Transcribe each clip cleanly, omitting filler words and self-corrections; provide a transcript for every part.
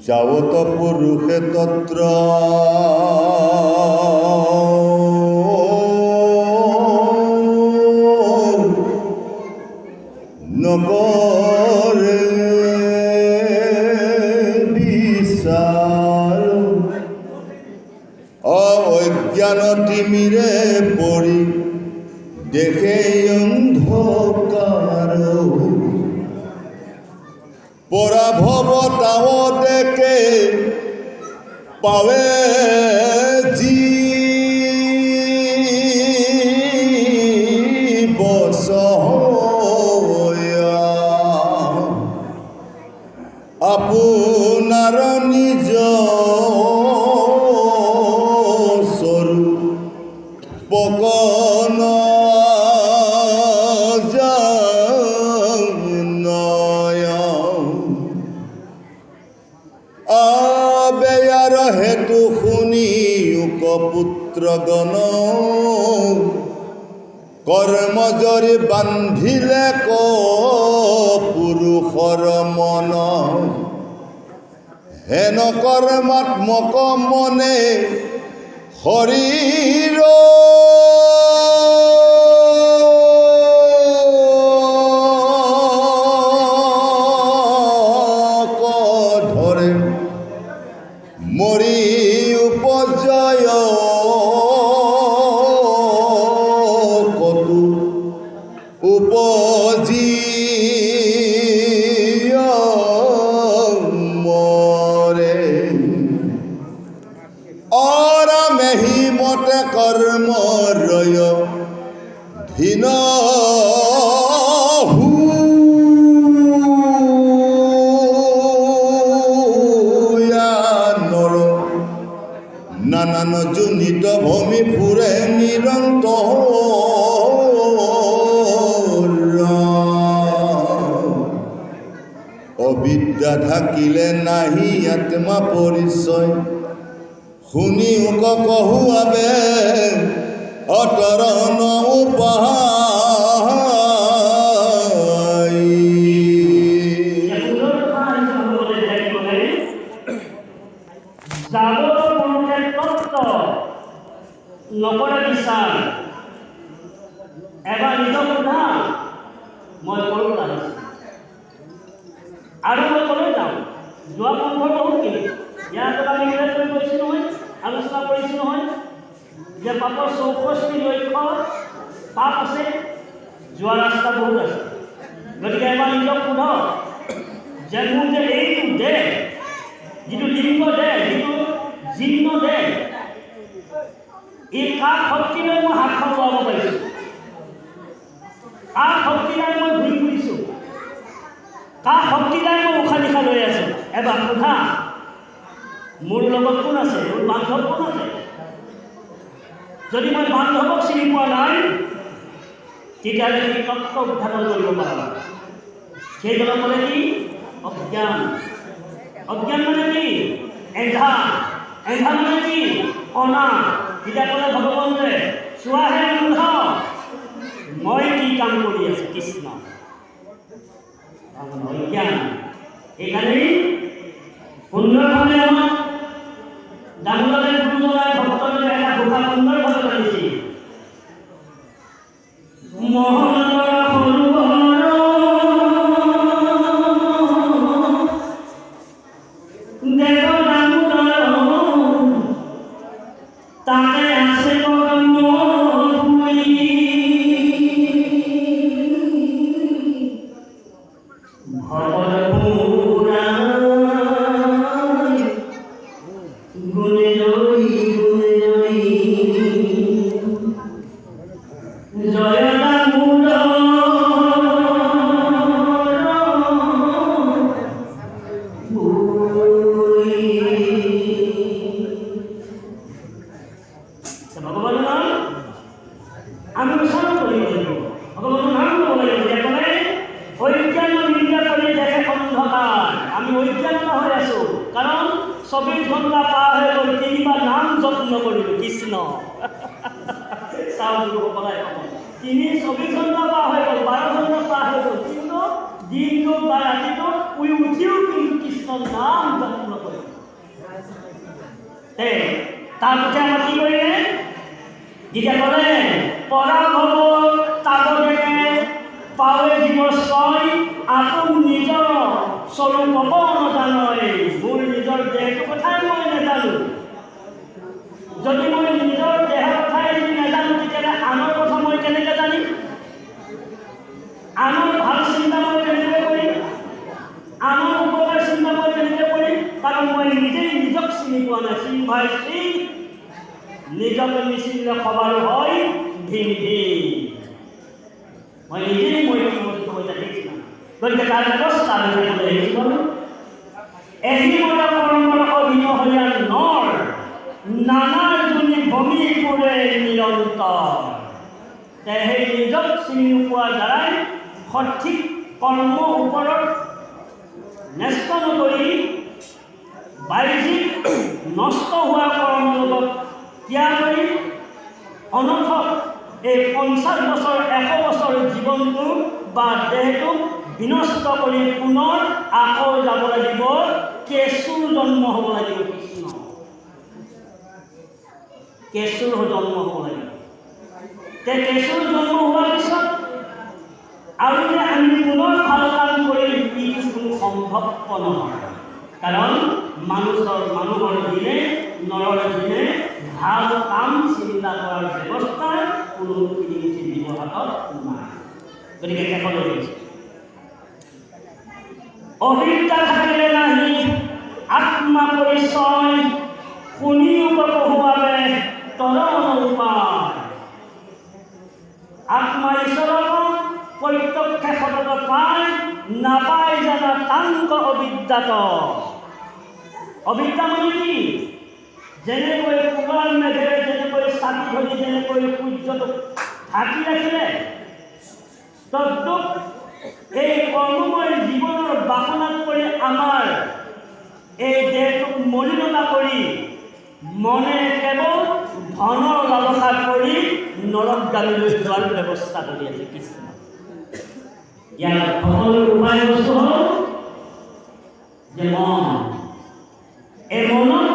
যাবত পুরুষে তত্র নগরে বিচার অজ্ঞান তিমিরে পড়ি দেখে অন্ধকার পরাভব তাও দেখে পাবে আপনার নিজ স্বরূপ পকন আবেয়ার হেতু শুনি পুত্রগণ কর্মজরি বান্ধিলে পুরুষর মন হেন কর্মাত্মক মনে শরীর ধরে মরি উপজয় কতু উপজি মরে অরামেহি মতে কর্ম রয় ধীন নানান জনিত ভূমি ফুরে নিরন্তর অবিদ্যা থাকিলে নাহি আত্মা পরিচয় শুনি কহু আবে অতরণ উপায় নকৰে বিচাৰ এবাৰ নিজক সোধা মই কৰোঁ আহিছোঁ আৰু মই ক'লৈ যাওঁ যোৱা পন্থৰ বহুত কি ইয়াত আমি উল্লেখ কৰি কৈছোঁ নহয় আলোচনা কৰিছোঁ নহয় যে পাপৰ 64 লক্ষ্য পাপ আছে যোৱা ৰাস্তা বহুত আছে গতিকে এবাৰ নিজক সোধক যে মোৰ যে এইটো দেহ যিটো লিংগ দেহ যিটো জীৰ্ণ দেহ এই কাৰ শক্তি লৈ মই হাতখন লগাব পাৰিছোঁ কাৰ শক্তি নাই মই ঘূৰি ফুৰিছোঁ কাৰ শক্তি নাই মই উশাহ নিশাহ লৈ আছোঁ এবাৰ সোধা মোৰ লগত কোন আছে মোৰ বান্ধৱ কোন আছে যদি মই বান্ধৱক চিনি পোৱা নাই তেতিয়াহ'লে কি তত্ত্ব উদ্ধাৰ কৰিব পাৰা সেইজনক ক'লে কি অজ্ঞান অজ্ঞান মানে কি এন্ধা এন্ধা মানে কি অনা তেতিয়া ক'লে ভগৱন্তে চোৱাহে অন্ধ মই কি কাম কৰি আছোঁ কৃষ্ণ অজ্ঞান এইকাৰণেই সুন্দৰভাৱে আমাক ডাঙৰলৈ গুৰুজনাই ভক্তজনে এটা ঘোষা সুন্দৰভাৱে জানিছিল 24 ঘণ্টা পাৰ হৈ গ'ল, তিনিবাৰ নাম যত্ন কৰিলোঁ কৃষ্ণ। চাওঁ গুৰুসকলে 24 ঘণ্টা পাৰ হৈ গ'ল, 12 ঘণ্টা পাৰ হৈ গ'ল, কিন্তু দিনটোত বা ৰাতিটোত শুই উঠিও কিন্তু কৃষ্ণৰ নাম যত্ন কৰিলোঁ। তাৰপিছত আমাৰ কি কৰিলে? যেতিয়া ক'লে পঢ়া হ'ব তাগদেকে পাৱে জীৱ ছয়, আপোন নিজৰ স্বৰূপ হ'ব নাজানয়। মোৰ নিজৰ দেহটো কথাই মই নাজানো। যদি মই নিজৰ দেহৰ কথাই যদি নাজানো, তেতিয়াহ'লে আনৰ কথা মই কেনেকৈ জানিম? আনৰ ভাল চিন্তা মই কেনেকৈ কৰিম? আনৰ উপকাৰ চিন্তা মই কেনেকৈ কৰিম? কাৰণ মই নিজেই নিজক চিনি পোৱা নাই। চিনি পাইছি নিজকে নিচিনিলে খবৰ হয় ধিম ধিম। মই নিজেই মই কি বস্তু মই দেখিছোঁ। গতিকে তাৰ ব্যৱস্থা দেখিবলৈ আহিছোঁ। এহিমতা পৰম্পৰা অভিনয় নৰ নানাৰ জনী ভূমি পুৰে নিৰন্তৰ। সেই নিজক চিনি নোপোৱাৰ দ্বাৰাই সঠিক কৰ্মৰ ওপৰত ন্যস্ত নকৰি বাহ্যিক নষ্ট হোৱা কৰ্মৰ লগত ত্যাগ কৰি অনৰ্থক এই 50 বছৰ 100 বছৰ জীৱনটো বা দেহটো বিনষ্ট কৰি পুনৰ আকৌ যাব লাগিব, কেঁচুৰ জন্ম হ'ব লাগিব। কৃষ্ণ কেঁচুৰ জন্ম হ'ব লাগিব। কেঁচুৰ জন্ম হোৱাৰ পিছত আৰু যে আমি পুনৰ ভাল কাম কৰি এইটো কোনো সম্ভৱ নহয়। কাৰণ মানুহৰ দিনে নৰৰ দিনে ভাল কাম চিন্তা কৰাৰ ব্যৱস্থা কোনো ব্যৱহাৰত নাই। গতিকে শেষলৈ হৈছে অবিদ্যা থাকিলে নাহি আত্মা পৰিচয়, শুনিও বহুৱাবে তৰণ উপায়। আত্মা ঈশ্বৰক প্ৰত্যক্ষে সতত পায়, নাপায় জানা তাংক অবিদ্যাত। অবিদ্যা মানে কি? যেনেকৈ কুমাৰ মেঘেৰে যেনেকৈ চাকি ধৰি যেনেকৈ সূৰ্যটোক ঢাকি ৰাখিলে, তদ্ৰূপ এই কৰ্মময় জীৱনৰ বাসনাত কৰি আমাৰ এই দেহটোক মলিনতা কৰি মনে কেৱল ধনৰ লালসা কৰি নৰকগামীলৈ যোৱাৰ ব্যৱস্থা কৰি আছে কৃষ্ণ। ইয়াৰ সকলো উপায় বস্তু হ'ল যে মন। এই মনক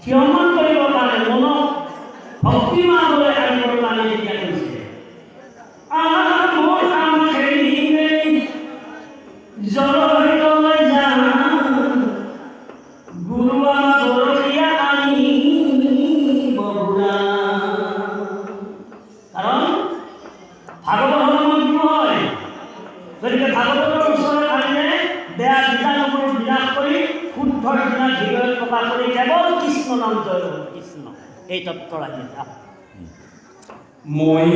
ক্ষমা কৰিবৰ কাৰণে, মনক ভক্তিমানলৈ আনিবৰ কাৰণে যেতিয়া কৈছে জললৈ যাম গুৰু আমাৰ গৰখীয়া আনি বগুৰা। কাৰণ ভাগৱত হল গুৰু হয়। গতিকে ভাগৱতৰ ওচৰত আনিলে বেয়া বীজাণুবোৰ বিনাশ কৰি শুদ্ধৰ দিনা হৃদয়ত প্ৰকাশ কৰি কেৱল কৃষ্ণ নাম জয় হ'ব। কৃষ্ণ এই তত্ত্ব ৰাখি মই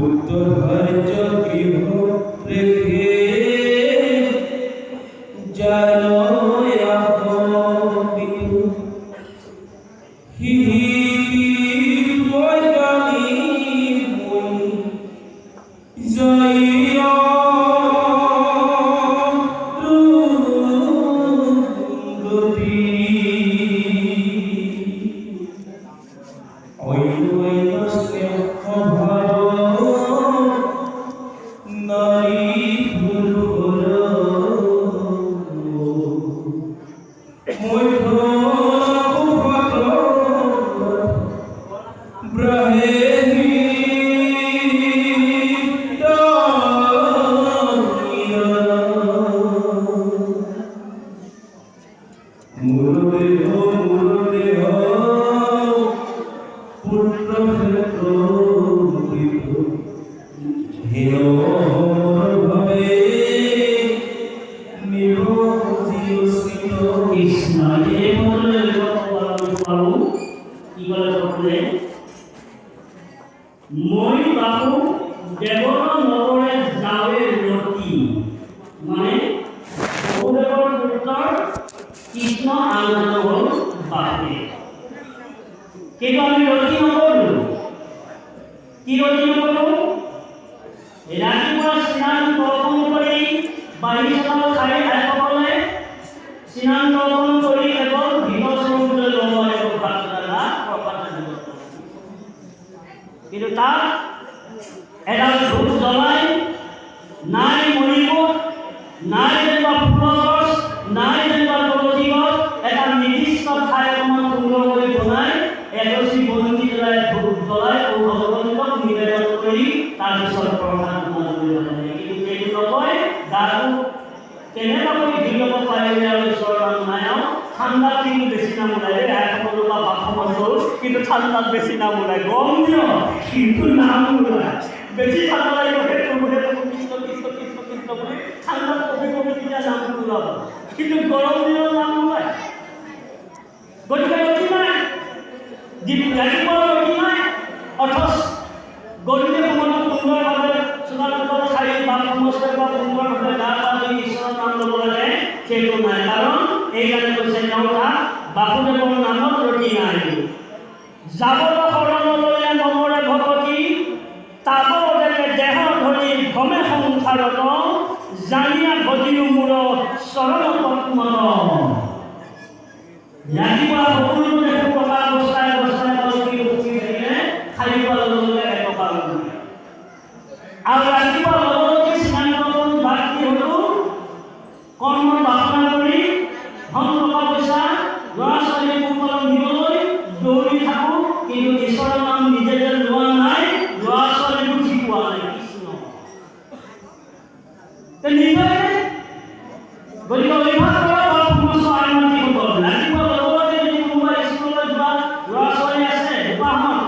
উত্তৰ ভাৰত গৃহ ৰেখে মানে বহুদেৱৰ পুত্ৰৰ কৃষ্ণ আনন্দ হ'ল বাসুদেৱ। কিন্তু আমি ৰতি নকৰোঁ। কি ৰতি নকৰোঁ? ৰাতিপুৱা স্নান তৰ্পণ কৰি বাঢ়ি চাউল খাই আইসকলে স্নান তৰ্পণ কৰি কেৱল ভিতৰ স্বৰূপলৈ ল'ব লাগিব ভাতকেইটা প্ৰসাদ দিব। কিন্তু তাত এডাল ধূপ জ্বলাই নাই মণিকূট, নাই যেনিবা ফুলৰ গছ, নাই যেনিবা তুলসী গছ, এটা নিৰ্দিষ্ট ঠাই অকণমান সুন্দৰকৈ বনাই এগছি বন্তি জ্বলাই ধূপ জ্বলাই ভগৱন্তক নিবেদন কৰি তাৰপিছত প্ৰসাদ গ্ৰহণ কৰিব লাগে। কিন্তু সেইটো নকয়, গাটো কেনেবাকৈ ধুই ল'ব পাৰিলে আৰু ঈশ্বৰৰ নাম নাই আৰু ঠাণ্ডাত কিন্তু বেছি নাম ওলায় দেই। আইসকলৰ বা বাথৰুমৰ কিন্তু ঠাণ্ডাত বেছি নাম ওলায়। গৰম দিনত কিন্তু নাম ওলায়। বেছি ঠাণ্ডা লাগিব সেইটো কৃষ্ণ কৃষ্ণ কৃষ্ণ কৃষ্ণ বুলি ঠাণ্ডাত কবি কবি তেতিয়া নামটো ওলাব, কিন্তু গৰম দিনত নাম ওলায়। গতিকে ৰতি নাই, ৰাতিপুৱা ৰতি নাই, অথচ গধূলি সময়ত সুন্দৰভাৱে চোলাটোত খাই বা সমস্যাৰ বা সুন্দৰভাৱে গা পা ধুই ঈশ্বৰৰ নাম ল'ব লাগে, সেইটো নাই। কাৰণ এইকাৰণে কৈছে তেওঁ তাত বাসুদেৱৰ নামত ৰতি নাই। যাবল শৰণলৈ নমৰে ভকতি, তাবদেকে দেহ ধৰি ভ্ৰমে সংসাৰত, জানিয়া ভজিলো মূৰ চৰণ পদ্মত। ৰাতিপুৱা সকলো দেখো টকা বস্তাই বস্তাই পালকি উঠি থাকিলে খাই পোৱাৰ লগে এটকা নহয়। আৰু ৰাতিপুৱা লগতে স্নান তৰ্পণ বাদ দি হ'লেও কৰ্মৰ বাসনা কৰি ধন টকা পইচা ল'ৰা ছোৱালী পোহপালন দিবলৈ দৌৰি থাকোঁ, কিন্তু ঈশ্বৰৰ নাম নিজে যে লোৱা নাই, ল'ৰা ছোৱালী বুজি পোৱা নাই কৃষ্ণ। গতিকে অভ্যাস কৰা বা সমস্যা আইনসকল ৰাতিপুৱা লগতে যদি কোনোবা স্কুললৈ যোৱা ল'ৰা ছোৱালী আছে দুপাহত,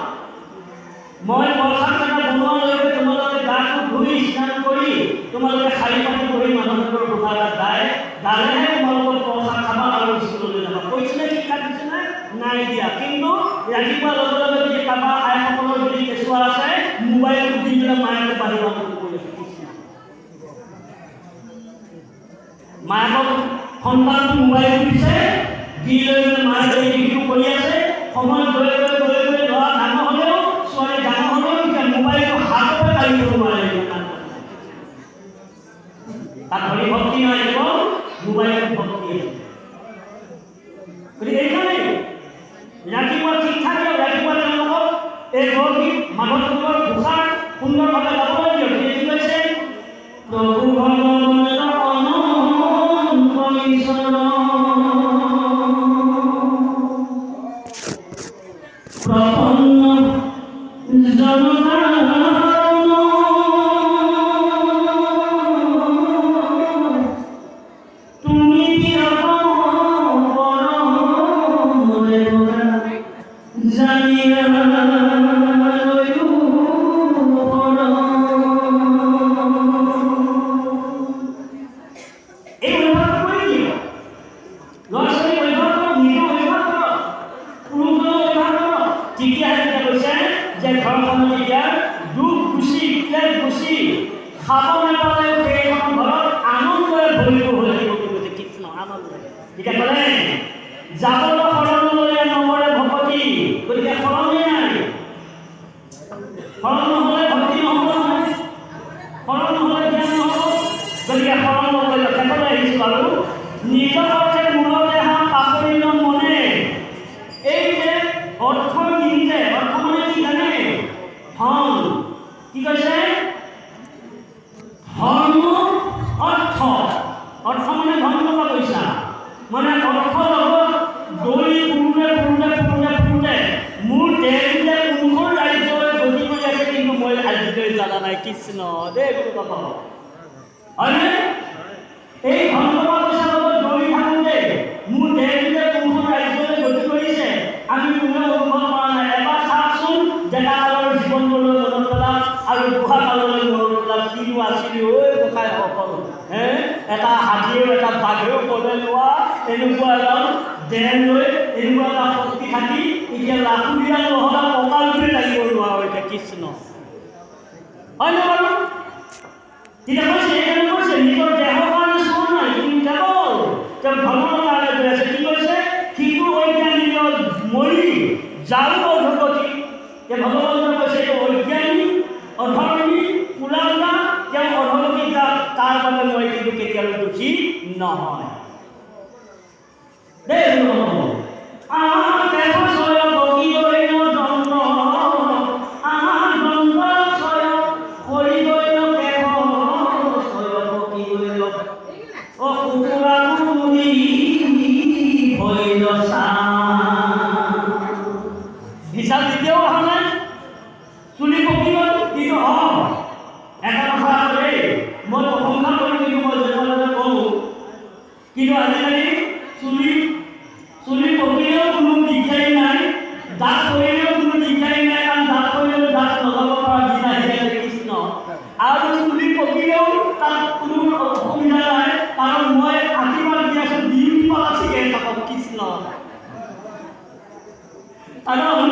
মই প্ৰসাদ কেইটা বনোৱালৈকে তোমালোকে গাটো ধুই স্নান কৰি তোমালোকে শাৰী পাতি কৰি মাধৱদেৱৰ প্ৰসাদ গালেহে তোমালোকৰ প্ৰসাদ খাবা আৰু স্কুললৈ যাবা। কৈছিলে শিক্ষা দিছিলে নাই দিয়া। কিন্তু ৰাতিপুৱা লগে লগে যদি কাৰোবাৰ আইসকলৰ যদি কেঁচুৱা আছে মোবাইলটো দি পেলাই মায়েকে বাঢ়িব কৰি আছে। মায়েকক সন্তানটো মোবাইলটো দিছে, দি লৈ মায়ে দিনটো কৰি আছে। সময় গৈ গৈ গৈ গৈ ল'ৰা ডাঙৰ হ'লেও ছোৱালী ডাঙৰ হ'লেও এতিয়া মোবাইলটো হাততে কাঢ়ি দিব নোৱাৰে। তাত হৰি ভক্তি নাই, কেৱল মোবাইলত ভক্তি আছে। গতিকে এইকাৰণে ৰাতিপুৱা শিক্ষা দিয়ক, ৰাতিপুৱা তেওঁলোকক এই বৰগীত মাধৱদেৱৰ ঘোষা সুন্দৰভাৱে গাবলৈ দিয়ক। কি কৈছে? প্ৰভু ভগৱন্ত অনন্ত ঈশ্বৰ প্ৰপন্ন জনতাৰণ, তুমি জানিয়া খাব নাপালে সেইখন ঘৰত আনন্দৰে ভৰিব হৈ থাকিব। কৃষ্ণ আনন্দ এতিয়া ক'লে যাবল শৰণলৈ নমৰে ভকতি। গতিকে শৰণেই নাই, শৰণ নহ'লে ভক্তি নহ'ব নহয়, শৰণ নহ'লে জ্ঞান নহ'ব। গতিকে শৰণ নকৰিলে শেষলৈ আহিছোঁ আৰু নিজৰ অৰ্থে মূৰতে হাত পাহৰিল মনে। এই যে অৰ্থ নিমিলে, অৰ্থ মানে কি জানে? ধন। কি কৈছে? ধৰ্ম অৰ্থ, অৰ্থ মানে ধন টকা পইচা, মানে অৰ্থ লগত দৌৰি ফুৰোঁতে ফুৰোঁতে ফুৰোঁতে ফুৰোঁতে মোৰ দেহটো যে কোনখন ৰাজ্যলৈ গতি কৰি আছে কিন্তু মই আজিলৈ জানা নাই। কৃষ্ণ দেই গুৰু বাবা হয়নে? এই ধন টকা পইচাৰ লগত দৌৰি থাকোঁতে মোৰ দেহটো যে কোনখন ৰাজ্যলৈ গতি কৰিছে আমি কোনেও অনুভৱ কৰা নাই। এবাৰ চাওকচোন ডেকা কালৰ জীৱনটোলৈ মনত পেলাওক আৰু বুঢ়া কাললৈ মনত পেলাওক। কিনো আছিলি ঐ গোসাঁই সকল, এটা হাতীয়েও এটা বাঘেও পদে লোৱা এনেকুৱা এডাল দেহ লৈ এনেকুৱা এটা শক্তি থাকি এতিয়া লাখুৰীয়া নহ'লে কঁকালটোৱে লাগিব নোৱাৰো এতিয়া। কৃষ্ণ হয়নে বাৰু? তেতিয়া কৈছে, এইকাৰণে কৈছে নিজৰ দেহৰ কাৰণে যাৰো অধোগতি যে ভগৱন্তই কৈছে এইটো অজ্ঞানী অধৰ্মী কুলাংগা তেওঁ অধোগতি যাক তাৰ বাবে মই কিন্তু কেতিয়াও দোষী নহয় দেই হিচাপ দ্বিতীয় অহা নাই চুলি পকি গ'ল কিন্তু এটা কথা দেই মই প্ৰশংসা কৰি কিন্তু মই যেনেদৰে কওঁ কিন্তু আজিকালি চুলি পকিলেও কোনো দিগদাৰী নাই দাঁত কৰিলেও কোনো দিগদাৰী নাই কাৰণ দাঁত কৰিলেও দাঁত লগাব পৰা দিন আহি আছে কৃষ্ণ আৰু চুলি পকিলেও তাত কোনো অসুবিধা নাই কাৰণ মই আশীৰ্বাদ দি আছোঁ বিউটি পাৰ্লাৰ ঠিকে থাকক কৃষ্ণ কাৰণ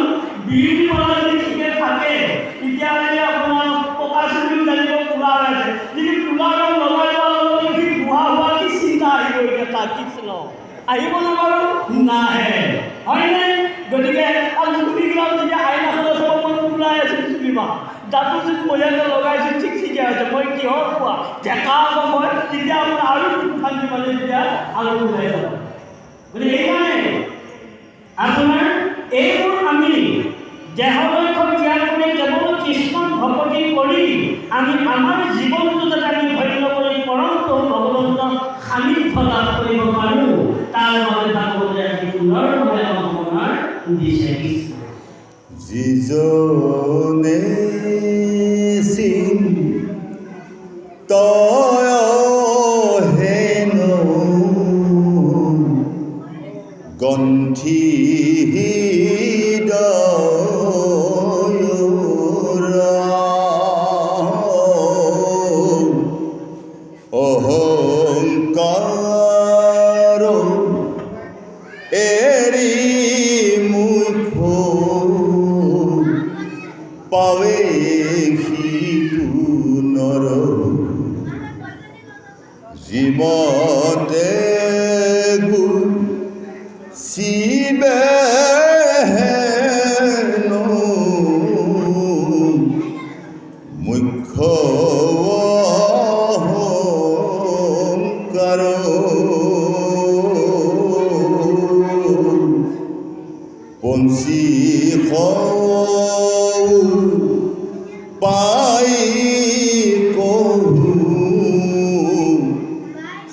বিউটি পাৰ্লাৰ যদি ঠিকে থাকে তেতিয়াহ'লে আপোনাৰ পকা চুলিও জানিব কোলা হৈ আছে যদি কোলা ৰং লগাই লোৱাৰ লগে লগে সি বুঢ়া হোৱাৰ কি চিন্তা আহিব এতিয়া তাত কৃষ্ণ আহিব না বাৰু নাহে হয়নে গতিকে চুলিবিলাক যেতিয়া আইনাখনত চাব মই কোলাই আছোঁ চুলিমা দাঁতো যদি মহিয়াকৈ লগাইছোঁ ঠিক ঠিকে হৈছে মই কিহৰ কোৱা ডেকা হ'ব মই তেতিয়া আপোনাৰ আৰু শান্তি মানে তেতিয়া আৰু ওলাই যাব গতিকে সেইকাৰণে আপোনাৰ এইবোৰ আমি দেহলৈখন ত্যাগ কৰি কেৱল কৃষ্ণক ভকতি কৰি আমি আমাৰ জীৱনটো যাতে আমি ধন্য কৰি পৰম ভগৱন্তক সান্নিধ্য লাভ কৰিব পাৰোঁ তাৰ বাবে ভাগৱতে আজি সুন্দৰভাৱে আমাৰ দিছে যিজনে চিন্তয় হেন গন্থি অহংকাৰ এৰি মুখ পাৱে সিটো নৰ জীৱতে শিৱে মুখ্য অহংকাৰ পঞ্চী পাই কহু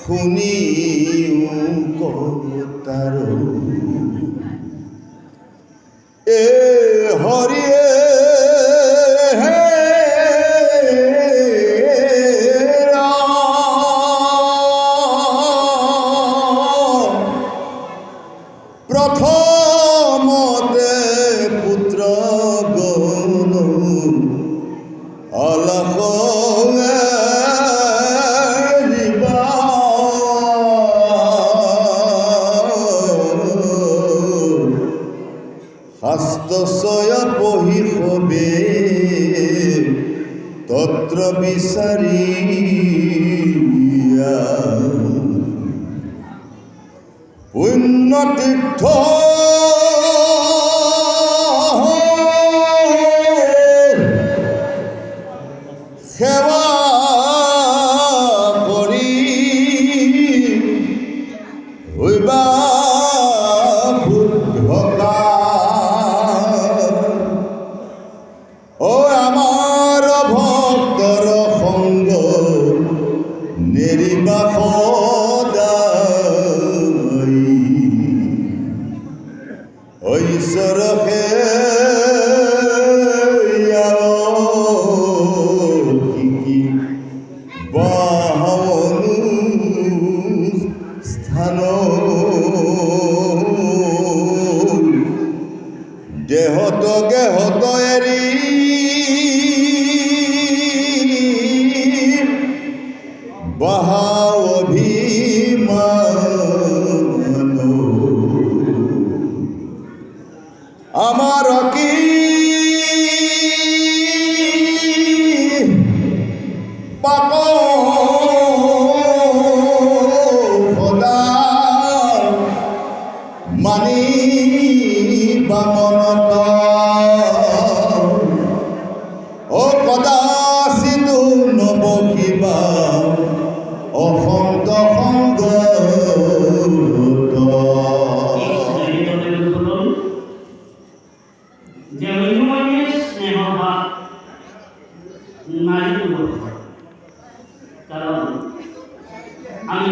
শুনিও কতাৰ এ হৰিয়ে প্ৰথমতে পুত্ৰ গণ অলস শাস্ত্ৰচয় পঢ়ি সবে তত্ৰ বিচাৰি পুণ্য তীৰ্থ সেৱা কৰি হৈবা শুদ্ধতা ও আমাৰ ভক্তৰ সংগ নেৰিবা সদায় ঈশ্বৰ শিকি স্থান দেহত গেহত এৰি বাহাও অভিমান আমাৰ আমি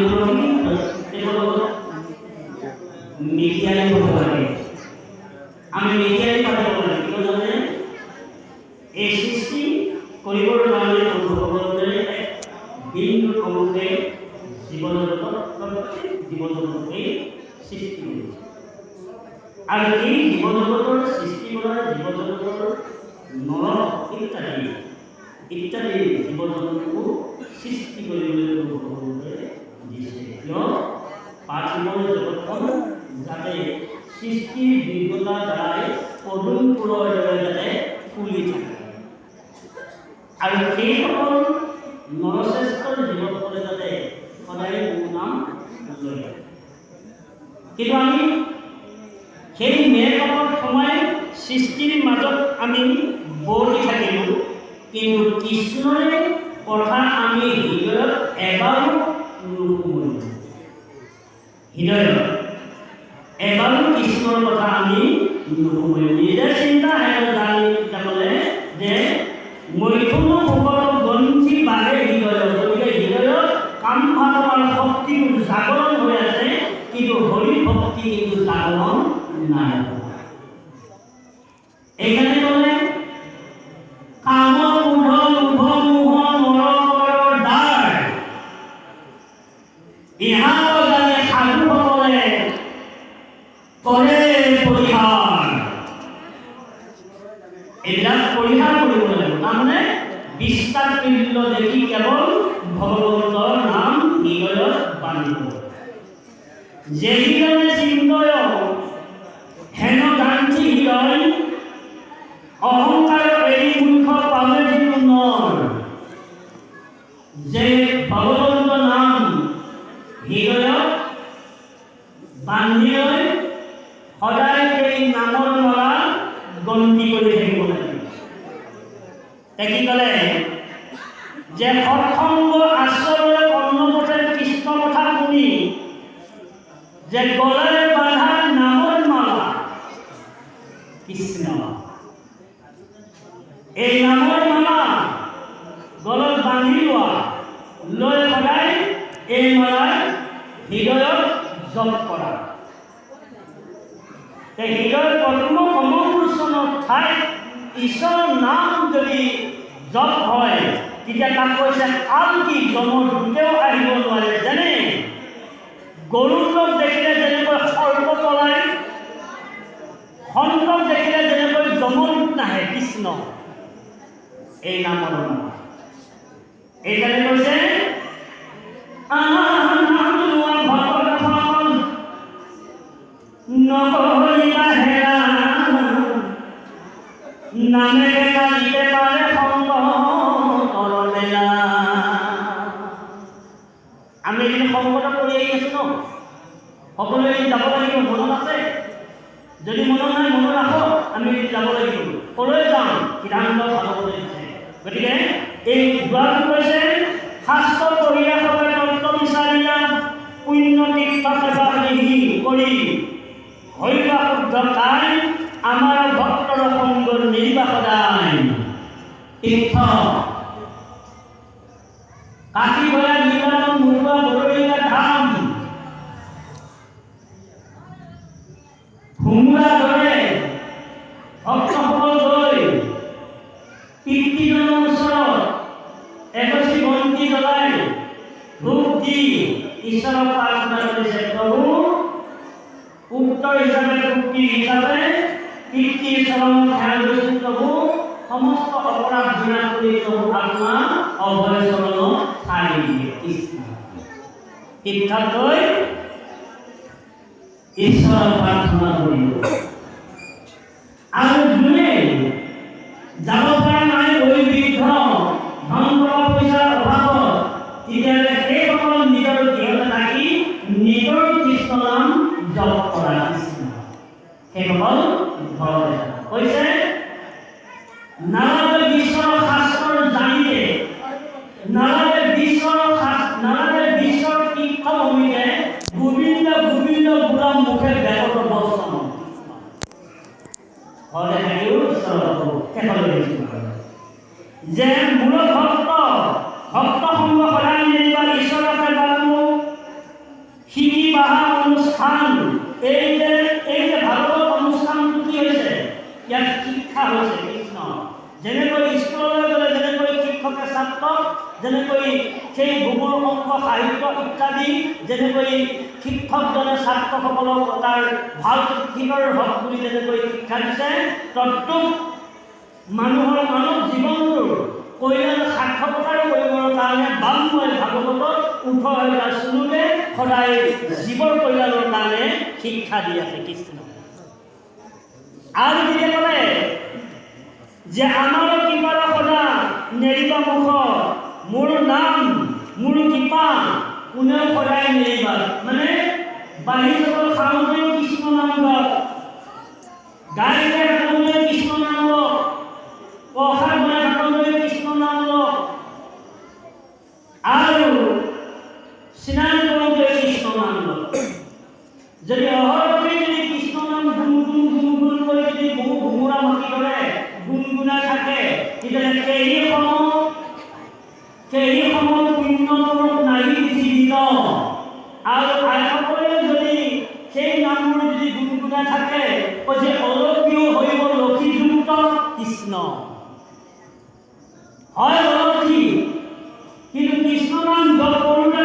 মিডিয়ালে পঢ়িব লাগে আমি মিডিয়ালে পঢ়িব লাগে কিয় জানে এই সৃষ্টি কৰিবৰ কাৰণে অনুভৱৰে বিন্দু অনুকে জীৱজগতৰ প্ৰত্যেক জীৱজগতকে সৃষ্টি কৰিছে আৰু এই জীৱজগতৰ সৃষ্টি কৰাৰ জীৱজগতৰ নৰ ইত্যাদি জীৱ-জন্তুকো সৃষ্টি কৰিবলৈ ভগৱানে দিছে কিয় পাৰ্থিৱ জগতখন যাতে সৃষ্টিৰ দীৰ্ঘতাৰ দ্বাৰাই পদুম ফুলৰ দৰে যাতে ফুলি থাকে আৰু সেইসকল নৰশ্ৰেষ্ঠৰ জীৱসকলে যাতে সদায় মোৰ নাম লৈ থাকে কিন্তু আমি সেই মেকআপত সোমাই সৃষ্টিৰ মাজত আমি বৰ্তি থাকিলোঁ কিন্তু কৃষ্ণৰে কথা আমি হৃদয়ত এবাৰো নুশুনিলোঁ হৃদয়ত এবাৰো কৃষ্ণৰ কথা আমি নুশুনিলোঁ নিজে চিন্তা জানি তাৰমানে যে মৈথুন ভূগত গ্ৰন্থি বাঢ়ে হৃদয়ত গতিকে হৃদয়ত কাম ভাৱৰ শক্তিটো জাগৰণ হৈ আছে কিন্তু হৰি ভক্তি কিন্তু জাগৰণ নাই এইকাৰণে ক'লে কামৰ দাৰ ইহানে সাধুসকলে কৰে পৰিহাৰ এইবিলাক পৰিহাৰ কৰিব লাগিব তাৰমানে বিস্তাৰ তুল্য দেখি কেৱল ভগৱন্তৰ নাম হৃদয়ত বান্ধিব যে হৃদয়ে চিন্তয় হেন গান্ধী হৃদয় অহংকাৰ এৰি মূৰ্খ পালে যিটো নৰ যে ভগৱন্ত নাম হৃদয়ত বান্ধি লৈ সদায় সেই নামৰ মালা গন্তি কৰি থাকিব লাগে কি ক'লে যে সৎসংগ আশ্ৰয় কৰ্ণপথে কৃষ্ণ কথা শুনি যে গলাৰে বান্ধা নামৰ মালা কৃষ্ণ এই নামৰ মালা গলত বান্ধি লোৱা লৈ সদায় এই মালাৰ হৃদয়ত জপ কৰা হৃদয়ৰ পদ্ম কমললোচনৰ ঠাইত ঈশ্বৰৰ নাম যদি জপ হয় তেতিয়া তাক কৈছে কাল কি জমৰ দূতেও আহিব নোৱাৰে যেনে গৰুড়ক দেখিলে যেনেকৈ সৰ্প পলায় সন্তক দেখিলে যেনেকৈ যমদূত নাহে কৃষ্ণ এই নামৰ নাম এইকাৰণে কৈছে নকৰিবা হেৰা নামেৰে কালিতে পাৰে সংকটৰ মেলা আমি এদিন সংকটত পৰি আহি আছো ন সকলোৱে যাব লাগিব মনত আছে যদি মনত নাই মনত ৰাখো আমি যাব লাগিব কলৈ যাম সিদ্ধান্ত ভালকৈ দিছে গতিকে এই যোৱাটো কৈছে শাস্ত্ৰ পঢ়িলে সবে তত্ত্ব বিচাৰিয়া পুণ্য তীৰ্থ সেৱা কৰি হৰিবা শুদ্ধ তাই আমাৰ ভক্তৰ সংগৰ নিৰ্বাহ সদায় তীৰ্থ কাশী গয়া নিবাৰণ মুৰুৱা বৰৈয়া ধাম ভুমুৰা দৰে ভক্তসকল গৈ পিতৃজনৰ ওচৰত এগছি বন্তি জ্বলাই ধূপ দি ঈশ্বৰক প্ৰাৰ্থনা কৰিছে প্ৰভু উত্তৰ হিচাপে ভক্তি হিচাপে পিতৃ চৰণত ধ্যান কৰিছো প্ৰভু সমস্ত অপৰাধ বিনাশ কৰি প্ৰভু আপোনাৰ অভয় চৰণত ঠাই দিয়ে কৃষ্ণ তীৰ্থত গৈ ঈশ্বৰৰ প্ৰাৰ্থনা কৰিব আৰু যোনে যাব পৰা নাই বৈবিধ্য ধন টকা পইচাৰ অভাৱত তেতিয়াহ'লে সেইসকল নিজৰ গৃহতে থাকি নিজৰ কৃষ্ণ নাম জপ কৰা কৃষ্ণ সেইসকল ঘৰতে কৈছে নালাগে ঈশ্বৰৰ শাস্ত্ৰৰ জানিলে নালাগে বিশ্বৰ তীৰ্থভূমিতে গোবিন্দ গোবিন্দ বুঢ়া মুখে বেগত বচন ঘৰতে থাকিও ঈশ্বৰৰ শেষলৈ যে মূল ভক্ত সংগ সদায় নিৰ্বাহ ঈশ্বৰৰ সেৱা শিকি বাহা অনুষ্ঠান এই যে ভাগৱত অনুষ্ঠানটো কি হৈছে ইয়াত শিক্ষা হৈছে কৃষ্ণ যেনেকৈ স্কুললৈ গ'লে যেনেকৈ শিক্ষকে ছাত্ৰক যেনেকৈ সেই ভূগোল অংক সাহিত্য ইত্যাদি যেনেকৈ শিক্ষকজনে ছাত্ৰসকলক তাৰ ভাল শিক্ষকৰ হক বুলি যেনেকৈ শিক্ষা দিছে তদ্ৰূপ মানুহৰ মানৱ জীৱনটোৰ কল্যাণ সাৰ্থকতাৰ কৰিবৰ কাৰণে বাংময় ভাগৱতত ১৮,০০০ শ্লোকে সদায় জীৱৰ কল্যাণৰ কাৰণে শিক্ষা দি আছে কৃষ্ণ আৰু যেতিয়া ক'লে যে আমাৰ কৃপাৰ সদা নেৰিবা মুখ মোৰ নাম মোৰ কৃপা কোনেও সদায় নেৰিবা মানে বাঢ়ি যাব খাওঁতেও কৃষ্ণ নাম গাওক গাড়ীতে থাকোঁতে কৃষ্ণ নাম লওক প্ৰসাদ বনাই থাকোঁতে কৃষ্ণ নাম লওক আৰু স্নান কৰোঁতে কৃষ্ণ নাম লওক যদি অহৰহে যদি কৃষ্ণ নাম গুণগুণ কৰি যদি বহু ঘুমুৰা মাতি ধৰে গুণগুণাই থাকে তেতিয়াহ'লে সেই সময়ত পুণ্যপুৰুষ নাহি পৃথিৱীত আৰু আইসকলে যদি সেই নামবোৰ যদি গুণগুণাই থাকে যে অলৌকিক হৈব লক্ষীযুক্ত কৃষ্ণ হয় অলক্ষী কিন্তু কৃষ্ণ নাম জপ কৰোঁতে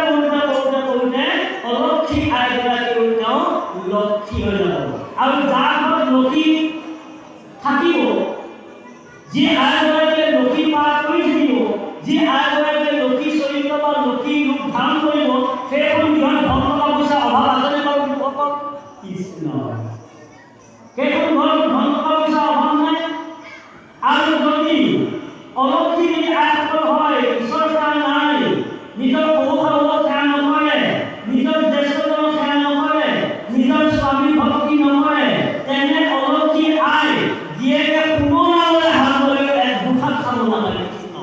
অলক্ষী আইগৰাকীও তেওঁ লক্ষী হৈ যাব আৰু যাৰ ঘৰত লক্ষী থাকিব যি আইগৰাকীয়ে লক্ষী পাৰ কৰি থাকিব যি আইগৰাকীয়ে লক্ষী চৰিত্ৰ বা লক্ষী ৰূপ ধাৰণ কৰিব সেইখন ঘৰত ধন টকা পইচা অভাৱ আছেনে বাৰু লোকসকল কৃষ্ণ সেইখন ঘৰত ধন টকা পইচা অভাৱ নাই আৰু যদি অলক্ষী যদি আইসকল হয় ঈশ্বৰ সেৱা নাই নিজৰ পৌষাবক সেৱা নকৰে নিজৰ জ্যেষ্ঠজনক সেৱা নকৰে নিজৰ স্বামী ভক্তি নকৰে তেনে অলক্ষী আই জীয়েকে পুনৰালৈ হাত ধৰিও এক দুখাত খাব নালাগে কৃষ্ণ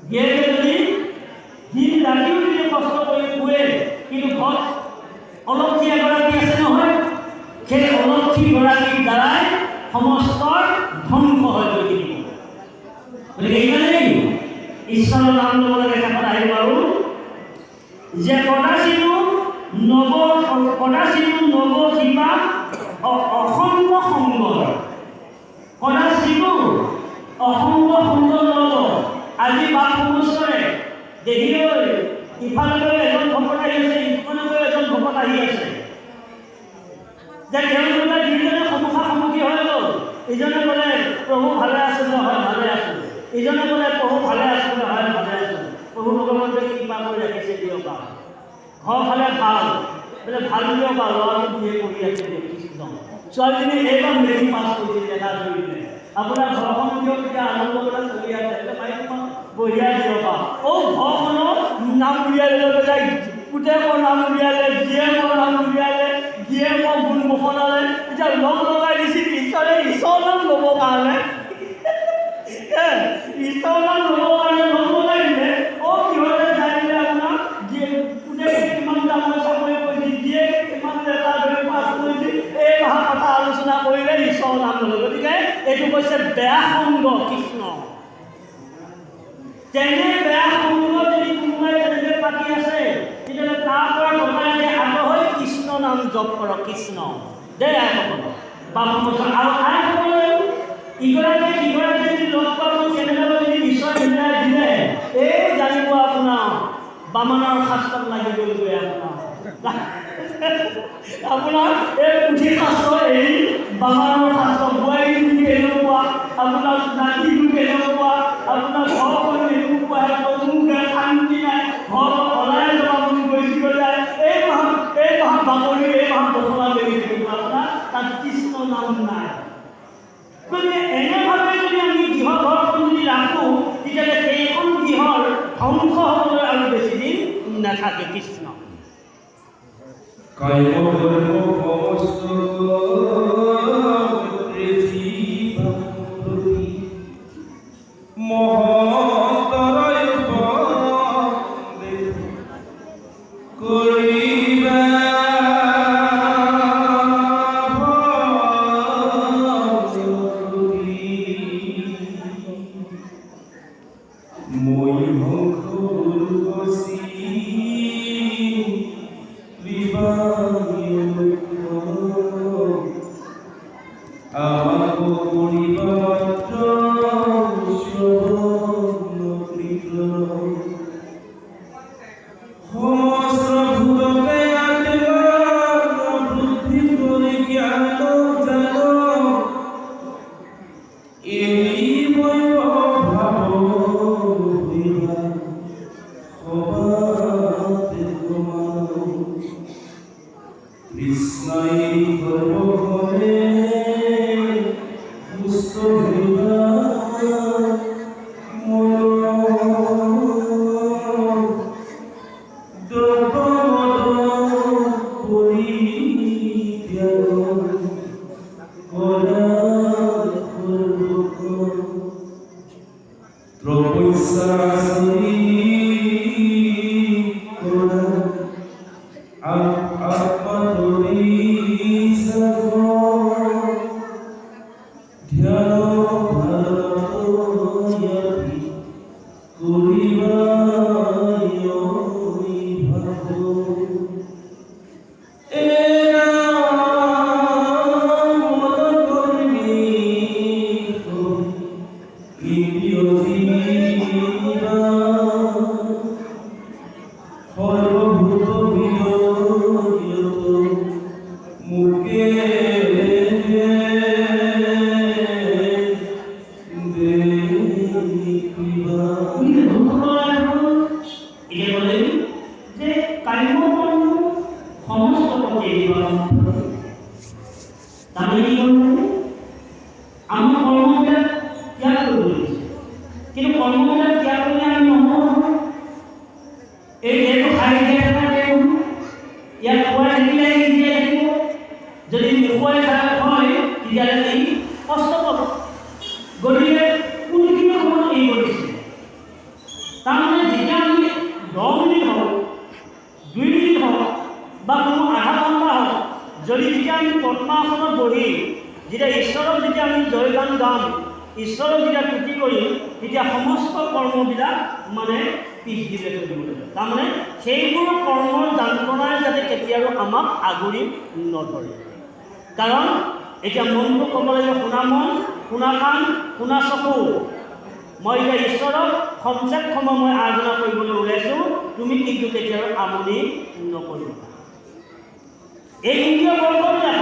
জীয়েকে যদি দিন ৰাতিও যদি কষ্ট কৰি শুৱে কিন্তু ঘৰত অলক্ষী এগৰাকী আছে নহয় সেই অলক্ষীগৰাকীৰ দ্বাৰাই সমস্তৰ ধ্বংস হৈ গৈ থাকিব গতিকে এইকাৰণেই ঈশ্বৰৰ নাম ল'ব লাগে কাষত আহিব আৰু যে কদাচিতো নৱ শিপা অসংগ সংগৰ কদাচিতো অসংগ সংগৰ নৱ আজি বাপ সমস্যৰে দেখিলৈ ইফাললৈ এজন ভকত আহি আছে ইফাললৈ এজন ভকত আহি আছে যে তেওঁলোকে দুইজনে সন্মুখী হৈ গ'ল ইজনে ক'লে প্ৰভু ভালে আছে হয় ভালে আছোঁ ইজনে ক'লে প্ৰভু ভালে আছে হয় ভালে আছোঁ প্ৰভু ভগৱন্তে কৃপা কৰি ৰাখিছে দিয়ক ঘৰ ফালে ভাল বোলে ভাল দিয়ক ল'ৰাটো বিয়ে কৰি আছে কৃষ্ণ ছোৱালীজনী এইবাৰ মেট্ৰিক পাছ কৰিছিল দেখা ধৰিলে আপোনাৰ ঘৰখন দিয়ক এতিয়া আনন্দ কৰি চলি আছে মাইকীমান বঢ়িয়া দিয়ক ঘৰখনৰ নাম উলিয়াই লৈ পেলাই পুতেকৰ নাম উলিয়ালে জীয়েকৰ নাম উলিয়ালে জীয়েকক গুণ বসনালে এতিয়া লগ লগাই দিছিল ঈশ্বৰে ঈশ্বৰৰ নাম ল'বৰ কাৰণে ঈশ্বৰৰ নাম ল'বৰ কাৰণে লগ লগাই দিলে কিহতে যাই দিলে আপোনাৰ পুতেকে কিমান ডাঙৰ চাকৰি কৰিছিল জীয়েকে কিমান এটা ধৰি পাছ কৰিছিল এই কথা আলোচনা কৰিলে ঈশ্বৰৰ নাম ল'লে গতিকে এইটো কৈছে বেয়া সংগ কৃষ্ণ তেনে বেয়া সংগ যদি কোনোবাই তেনেকৈ পাতি আছে তেতিয়াহ'লে তাৰ পৰা টকাৰে আগ্ৰহ হৈ কৃষ্ণ নাম জপ কৰক কৃষ্ণ দেই আইসকল বাপ আৰু আইসকলেও ইগৰাকীয়ে সিগৰাকীয়ে যদি লগ পাব কেনেদৰে যদি ঈশ্বৰ মিলাই দিলে এই জানিব আপোনাৰ বামনৰ শাস্ত্ৰত লাগি গ'লগৈ আপোনাৰ এই পুথি শাস্ত্ৰ এৰি বামনৰ শাস্ত্ৰ বোৱাৰীটো কেনেকুৱা আপোনাৰ নাতিটো কেনেকুৱা আপোনাৰ ঘৰখন এনেকুৱা মোক শান্তি নাই ঘৰ ওলাই যোৱা বুলি গৈছিল যায় এই মাহত বাকৰি এই মাহত বসলা লাগি থাকিব আপোনাৰ তাত কৃষ্ণ নাম নাই গতিকে এনেভাৱে যদি আমি গৃহ ঘৰখন যদি ৰাখোঁ তেতিয়াহ'লে সেইখন গৃহৰ ধ্বংস হ'বলৈ আৰু বেছি দিন নাথাকে কৃষ্ণ Moi, সহস্ৰভূতকে আত্মা বুদ্ধি কৰে জ্ঞান জানো এই ভাব কৃষ্ণাই সৰ্বভবে পুষ্ট কাৰণ এতিয়া মনটো ক'ব লাগিব শুনা মন, শুনা কাণ, শুনা চকু। মই এতিয়া ঈশ্বৰক সঞ্চেত সময় মই আৰাধনা কৰিবলৈ ওলাইছোঁ, তুমি কিন্তু কেতিয়াও আমনি নকৰিবা। এই ইন্দ্ৰিয় বৰ্গবিলাক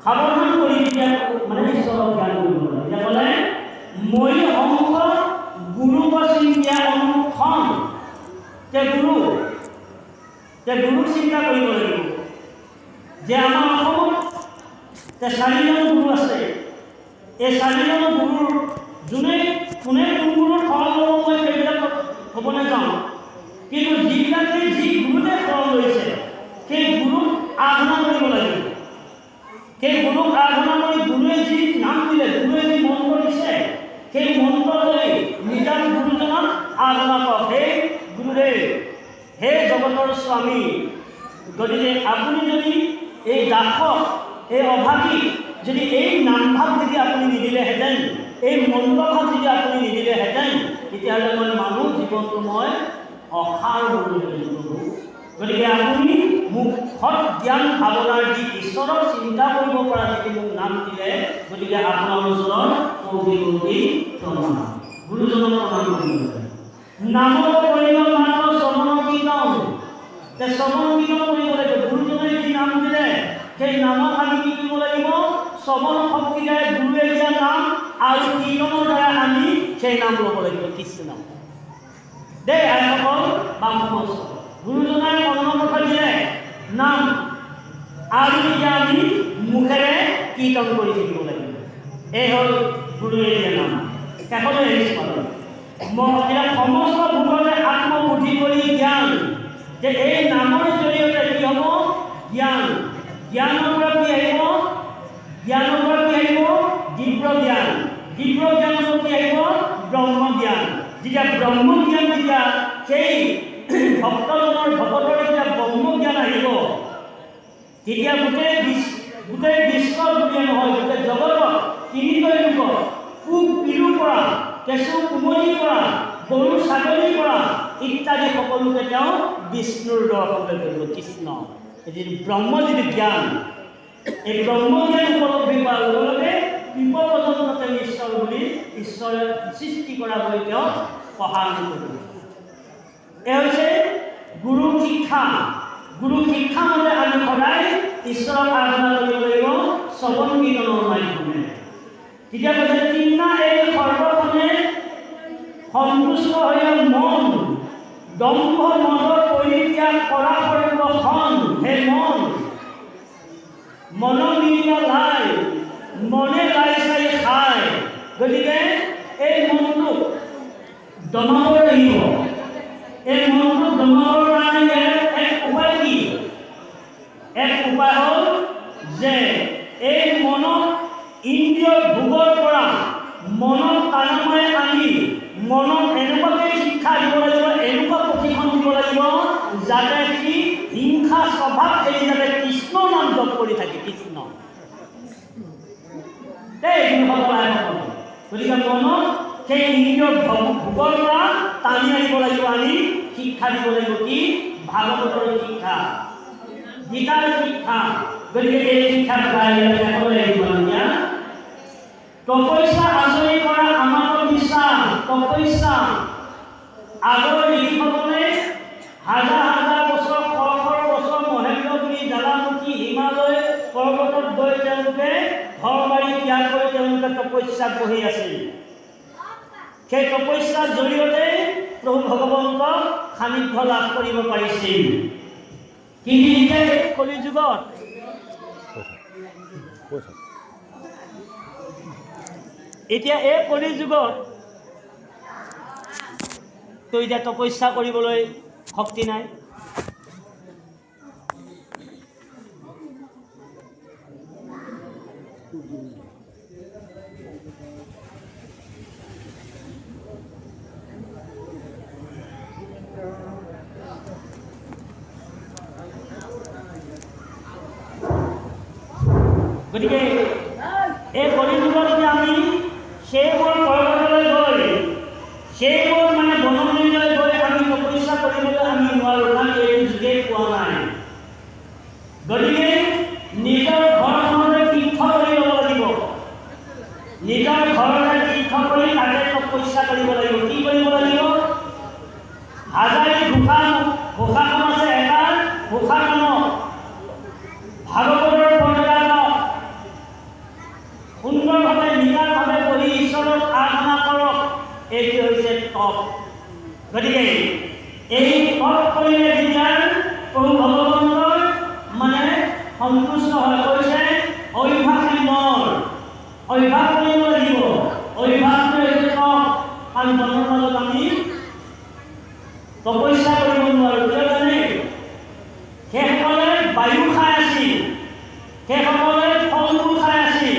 সাৱধান কৰি এতিয়া মানে ঈশ্বৰক জ্ঞান কৰিব লাগে। এতিয়া ক'লে মই অংশ গুৰু চিন্তা অনুসৰণ গুৰুক চিন্তা কৰিব লাগিব যে আমাৰ অসমত 4জন গুৰু আছে। এই 4জন গুৰুৰ কোনে কোন গুৰুৰ শৰণ ল'ব মই সেইবিলাক ক'ব নাযাওঁ, কিন্তু যিবিলাকে যি গুৰুতে শৰণ লৈছে সেই গুৰুক আৰাধনা কৰিব লাগিব। সেই গুৰুক আৰাধনা কৰি গুৰুৱে যি নাম দিলে, গুৰুৱে যি মন্ত্ৰ দিছে সেই মন্ত্ৰ লৈ নিজৰ গুৰুজনক আৰাধনা কৰক। হে গুৰুদেৱ, হে জগতৰ স্বামী, গতিকে আপুনি যদি এই দাসক, এই অভাৱী যদি এই নামভাৱ যদি আপুনি নিদিলেহেঁতেন, এই মন্ত্ৰভাৱ যদি আপুনি নিদিলেহেঁতেন, তেতিয়াহ'লে মই মানুহ জীৱনটো মই অসাৰ হ'লোহেঁতেন। গতিকে আপুনি মুখত জ্ঞান ভাৱনাৰ যি ঈশ্বৰক চিন্তা কৰিব পৰা যদি মোক নাম দিলে, গতিকে আপোনাৰ ওচৰত কৌটি কৌটি প্ৰণাম, গুৰুজনক প্ৰণাম কৰিব লাগে। নামত কৰিব মাত্ৰ শ্ৰৱণ কীৰ্তন, শ্ৰৱণ কীৰ্তন কৰিব লাগিব। গুৰুজনে যি নাম দিলে সেই নামক আমি কি কৰিব লাগিব? শ্ৰৱণ শক্তিৰে গুৰুৱে দিয়া নাম আৰু কীৰ্তনৰ দ্বাৰা আমি সেই নাম ল'ব লাগিব, কৃষ্ণ নাম। দেই আইসকল বা গুৰুজনাই কৰ্মপথ দিলে নাম আৰু এতিয়া আমি মুখেৰে কীৰ্তন কৰি থাকিব লাগিব। এই হ'ল গুৰুৱে দিয়া নাম। শেষলৈ আহিছোঁ এতিয়া সমস্ত ভূগতে আত্মবুদ্ধি কৰি জ্ঞান, যে এই নামৰ জৰিয়তে কি হ'ব? জ্ঞান। জ্ঞানৰ পৰা কি আহিব? জ্ঞানৰ পৰা কি আহিব? দিব্য জ্ঞান। দিব্য জ্ঞানৰ পৰা কি আহিব? ব্ৰহ্ম জ্ঞান। যেতিয়া ব্ৰহ্ম জ্ঞান, যেতিয়া সেই ভক্তজনৰ ভকতৰ যেতিয়া ব্ৰহ্ম জ্ঞান আহিব, তেতিয়া গোটেই বিশ্বৰ বুলিয়ে নহয়, গোটেই জগতত তিনিকৈ লোকৰ পোক পিলুৰ পৰা, কেঁচু কুমলিৰ পৰা, গৰু ছাগলীৰ পৰা ইত্যাদি সকলোকে তেওঁ বিষ্ণুৰ দৰ্শন কৰিব, কৃষ্ণ। যিটো ব্ৰহ্ম যিটো জ্ঞান, এই ব্ৰহ্ম জ্ঞান উপলব্ধি কৰাৰ লগে লগে পিপল পৰ্যন্ত তেওঁ ঈশ্বৰ বুলি, ঈশ্বৰে সৃষ্টি কৰা বুলি তেওঁ সহায় কৰিব। এই হৈছে শিক্ষা মতে আমি সদায় ঈশ্বৰক আৰাধনা কৰিব লাগিব শ্ৰৱণ কীৰ্তনৰ মাধ্যমে। তেতিয়া কৈছে তিনিটা এই সৰ্বখনে সন্তুষ্ট হৈ মন দম্ভ মদৰ পৰিত্যাগ কৰা সৰ্বখন হে মনোনীত লাই মনে লাই চাই খায়। গতিকে এই মনটোক দমাব লাগিব। এই মনটোক দমাবৰ কাৰণে এক উপায় কি? এক উপায় হ'ল যে এই মনক ইন্দ্ৰিয় ভোগৰ পৰা মনক টানমাই আনি মনক এনেকুৱাকৈ শিক্ষা দিব লাগিব, এনেকুৱা প্ৰশিক্ষণ দিব লাগিব যাতে সি হিংসা স্বভাৱ এৰি যাতে কৃষ্ণ নাম জপ কৰি থাকে। কৃষ্ণ গতিকে মনক সেই ইন্দ্ৰিয় ভোগৰ পৰা টানি আনিব লাগিব, আনি শিক্ষা দিব লাগিব। কি? ভাগৱতৰ শিক্ষা, গীতাৰ শিক্ষা। গতিকে এই শিক্ষা তপস্যা আচৰি কৰা আমাৰ বিশ্বাস। তপস্যা আগৰ ঋষিসকলে হাজাৰ বছৰ বছৰ মহেন্দ্ৰগিৰি জ্বালামুখী হিমালয় পৰ্বতত গৈ তেওঁলোকে ঘৰ বাৰী ত্যাগ কৰি তেওঁলোকে তপস্যাত বহি আছিল। সেই তপস্যাৰ জৰিয়তে প্ৰভু ভগৱন্তক সান্নিধ্য লাভ কৰিব পাৰিছিল। কিন্তু এতিয়া কলি যুগত এই কলি যুগত তো এতিয়া তপস্যা কৰিবলৈ শক্তি নাই। গতিকে এই কলিযুগত যে আমি সেইবোৰ পৰ্বতলৈ গৈ সেইবোৰ বননিলৈ গৈ আমি তপস্যা কৰিবলৈ আমি নোৱাৰোঁ, কাৰণ এই যুগে পোৱা নাই। গতিকে নিজৰ ঘৰখনতে তীৰ্থ কৰি ল'ব লাগিব। নিজৰ ঘৰতে তীৰ্থ কৰি তাতে তপস্যা কৰিব লাগিব। কি কৰিব লাগিব? হাজাৰী ঘোষাখন আছে, এটা ঘোষাখনক ভাগৱতৰ পৰ্যায়ত সুন্দৰভাৱে নিকাৰভাৱে পঢ়ি ঈশ্বৰক আৰাধনা কৰক। এইটো হৈছে তপ। গতিকে এই তপ কৰিলে যেতিয়া প্ৰভু ভগৱন্তৰ সন্তুষ্ট হৈ কৈছে অভ্যাসী মৰ অভ্যাস কৰিব লাগিব। অভ্যাসটো হৈছে তপ। কাৰণ মনৰ মাজত আমি তপস্যা কৰিব নোৱাৰোঁ। কিয় জানে? সেইসকলে বায়ু খাই আছিল, সেইসকলে ফল মূল খাই আছিল,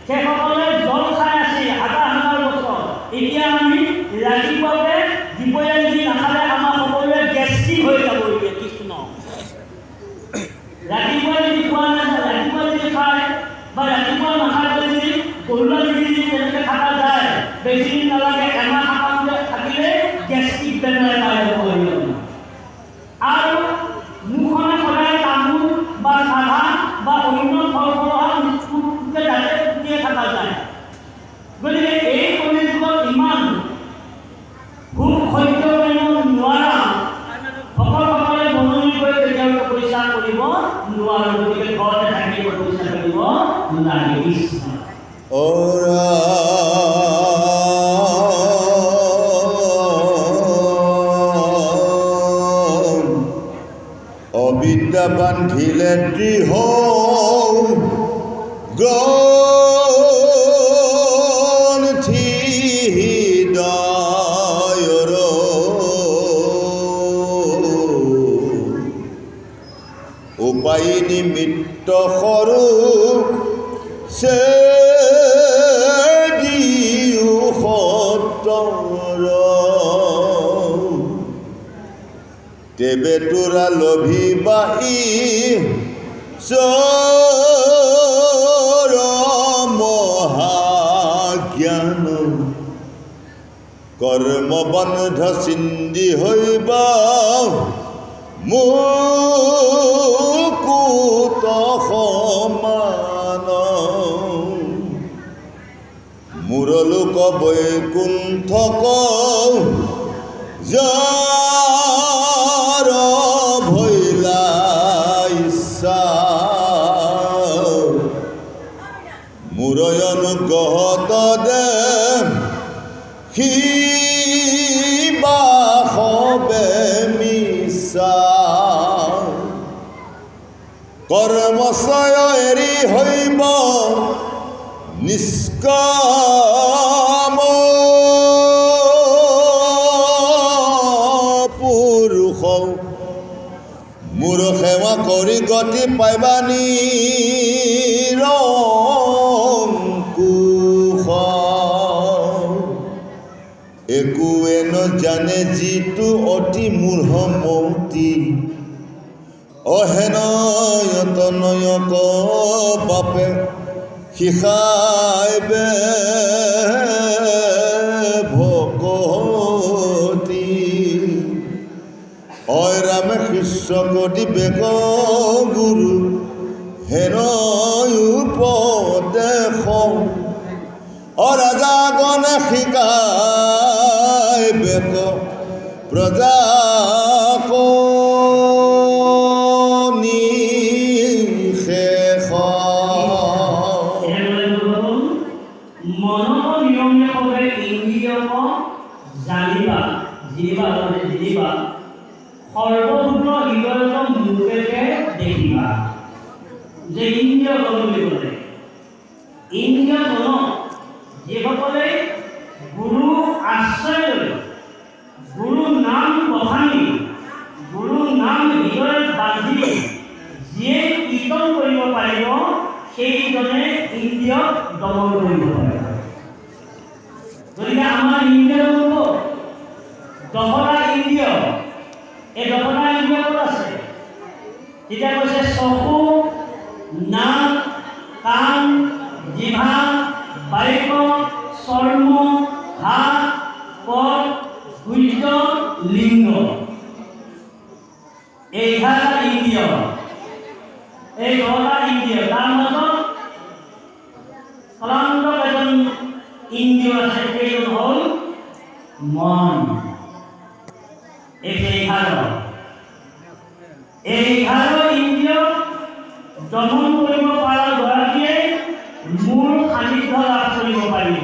সেইসকলে জল খাই আছিল হাজাৰ বছৰ। এতিয়া আমি ৰাতিপুৱাতে দুপৰীয়া যদি নাখালে আমাৰ সকলোৱে গেষ্ট্ৰিক হৈ যাব। এতিয়া কৃষ্ণ ৰাতিপুৱা যদি খোৱা নাযায়, ৰাতিপুৱা যদি খায় বা ৰাতিপুৱা নাখায় যদি গধূলা যদি তেনেকৈ থকা যায়, বেছি দিন নালাগে, এমাহ থাকিলে গেষ্ট্ৰিক বেমাৰে পাই যাব। আৰু মুখনে সদায় তামোল বা চাধা বা অন্য ফল যাতে ফুটিয়ে থকা যায়। গতিকে এই কলিযুগত ইমান খুব সহ্য কৰিব নোৱাৰা সকলে বননি কৰি কেতিয়াও তপস্যা কৰিব নোৱাৰোঁ। গতিকে ঘৰতে থাকি তপস্যা কৰিব লাগে। অবিদ্যা বান্ধিলে দৃঢ় গ্ৰন্থি হৃদয়ৰ উপায় নিমিত্ত সৰু দিও সতৰ তেবে তোৰা লভিবাই মহাজ্ঞান কৰ্মবন্ধ চিন্দি হৈবা মুকুত সমান মূৰলোক বৈকুণ্ঠক যাৰ কৰ্মচয় এৰি হৈব নিষ্কাম পুৰুষ মোৰ সেৱা কৰি গতি পাইবা নিৰংকুশ একোৱে নজানে যিটো অতি মূঢ়মতি অহেনয়তনয়ক বাপে শিখাইবে ভকতি অয় ৰামে শিষ্য কতি বেক গুৰু হেনয় উপদেশ অৰাজাগণে শিকাই বেক প্ৰজাক সৰ্বভূত হৃদয়ত মুখেৰে দেখিবা যে ইন্দ্ৰিয় গণ বুলি ক'লে ইন্দ্ৰিয় গণ যিসকলে গুৰু আশ্ৰয় লৈ গুৰু নাম বখানি গুৰু নাম হৃদয়ত বান্ধি যিয়ে কীৰ্তন কৰিব পাৰিব সেইজনে ইন্দ্ৰিয়ক দমন কৰিব পাৰে। গতিকে আমাৰ ইন্দ্ৰিয় হ'ব 10টা ইন্দ্ৰিয়। এই 10টা ইন্দ্ৰিয় ক'ত আছে? তেতিয়া কৈছে চকু, নাক, কাণ, জিভা, বাক্য, চৰ্ম, হাত, পদ, সূৰ্য, লিংগ। এই 11টা ইন্দ্ৰিয়। এই 10টা ইন্দ্ৰিয় তাৰ মাজত ক্লান্ত এজন ইন্দ্ৰিয় আছে, সেইজন হ'ল মন। এই 11 ইন্দ্ৰিয় দমন কৰিব পৰা গৰাকীয়ে মোৰ সান্নিধ্য লাভ কৰিব পাৰিব।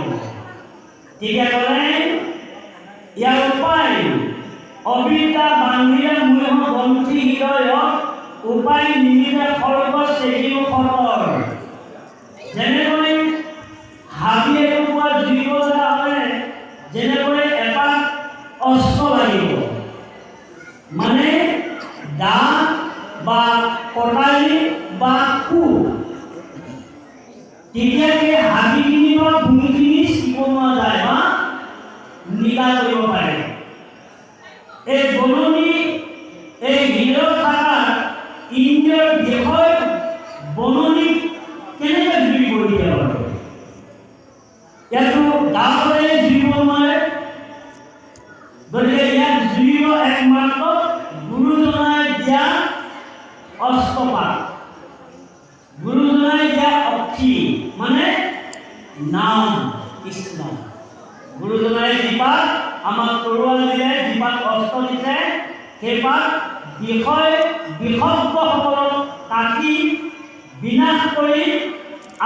তেতিয়া ক'লে ইয়াৰ উপায় অবিদ্যা বান্ধিলে মূল গ্ৰন্থি হৃদয়ত উপায় নিমিলে সৰ্ব চেহিও সতৰ। যেনেকৈ হাবি এটুকুৰা জুইবলৈ হ'লে যেনেকৈ এপাক অস্ত্ৰ লাগিব, মানে দা বা কটাৰী বা কোৰ, তেতিয়াকে হাবিখিনি বা ভূমিখিনি চিকুণোৱা যায় বা নিকা কৰিব পাৰে। এই বননি এই হৃদয়ত থকা ইন্দ্ৰিয়ৰ বিষয় বননি কেনেকৈ জুই কৰি দিয়া হয়? ইয়াতো দাঁতৰে জুইব নোৱাৰে। গতিকে ইয়াক জুইব একমাত্ৰ গুৰুজনাই দিয়া অস্ত্ৰপাত, গুৰুজনাই দিয়া অক্ষী, মানে নাম কৃষ্ণ। গুৰুজনাই যিপাত আমাক তৰোৱাল দিলে, যিপাত অস্ত্ৰ দিছে, সেইপাত বিষজ্ঞসকলক কাটি বিনাশ কৰি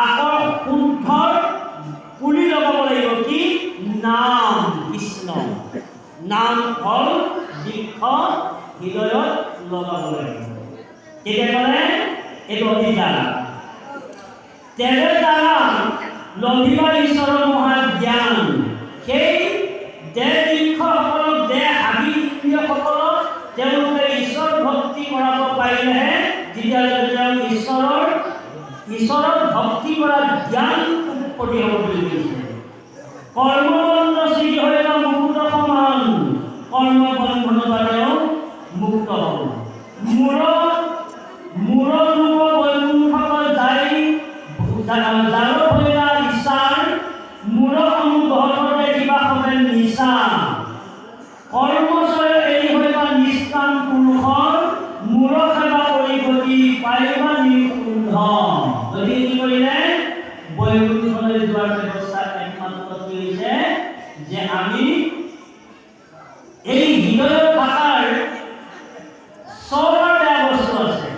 আকৌ শুদ্ধৰ পুলি লগাব লাগিব। কি নাম কৃষ্ণ, নাম ফল বৃক্ষ হৃদয়ত লগাব লাগিব। তেতিয়া ক'লে এইটো অধিকাৰ তেনে দ্বাৰা লভিবা ঈশ্বৰৰ মহাজ্ঞান। সেই দেহ বৃক্ষসকলক, দেহ হাবি ইন্দ্ৰিয়সকলক তেওঁলোকে ঈশ্বৰ ভক্তি কৰাব পাৰিলেহে তেতিয়ালৈকে তেওঁ ঈশ্বৰত ভক্তি কৰা জ্ঞান উৎপত্তি হ'ব বুলি কৈছে। কৰ্মবন্ধ ছিগি হৈ মুকুট সমান, কৰ্মবন্ধনৰ তেওঁ মুক্ত হ'ব। মূৰত বৈকুণ্ঠত যাৰ ভৈৰা ইচ্ছাৰ মূৰত অনুগ্ৰহতে কিবা হবে নিচা। কৰ্মচয় এৰি হৈবা নিষ্কাম পুৰুষৰ মূৰ সেৱা কৰি গতি পাইবা নিকুণ্ঠ। গতি কি কৰিলে? বৈকুণ্ঠলৈ যোৱাৰ ব্যৱস্থা একমাত্ৰ কৰিছে যে আমি এই হৃদয়ত থকাৰ 6টা বেয়া বস্তু আছে।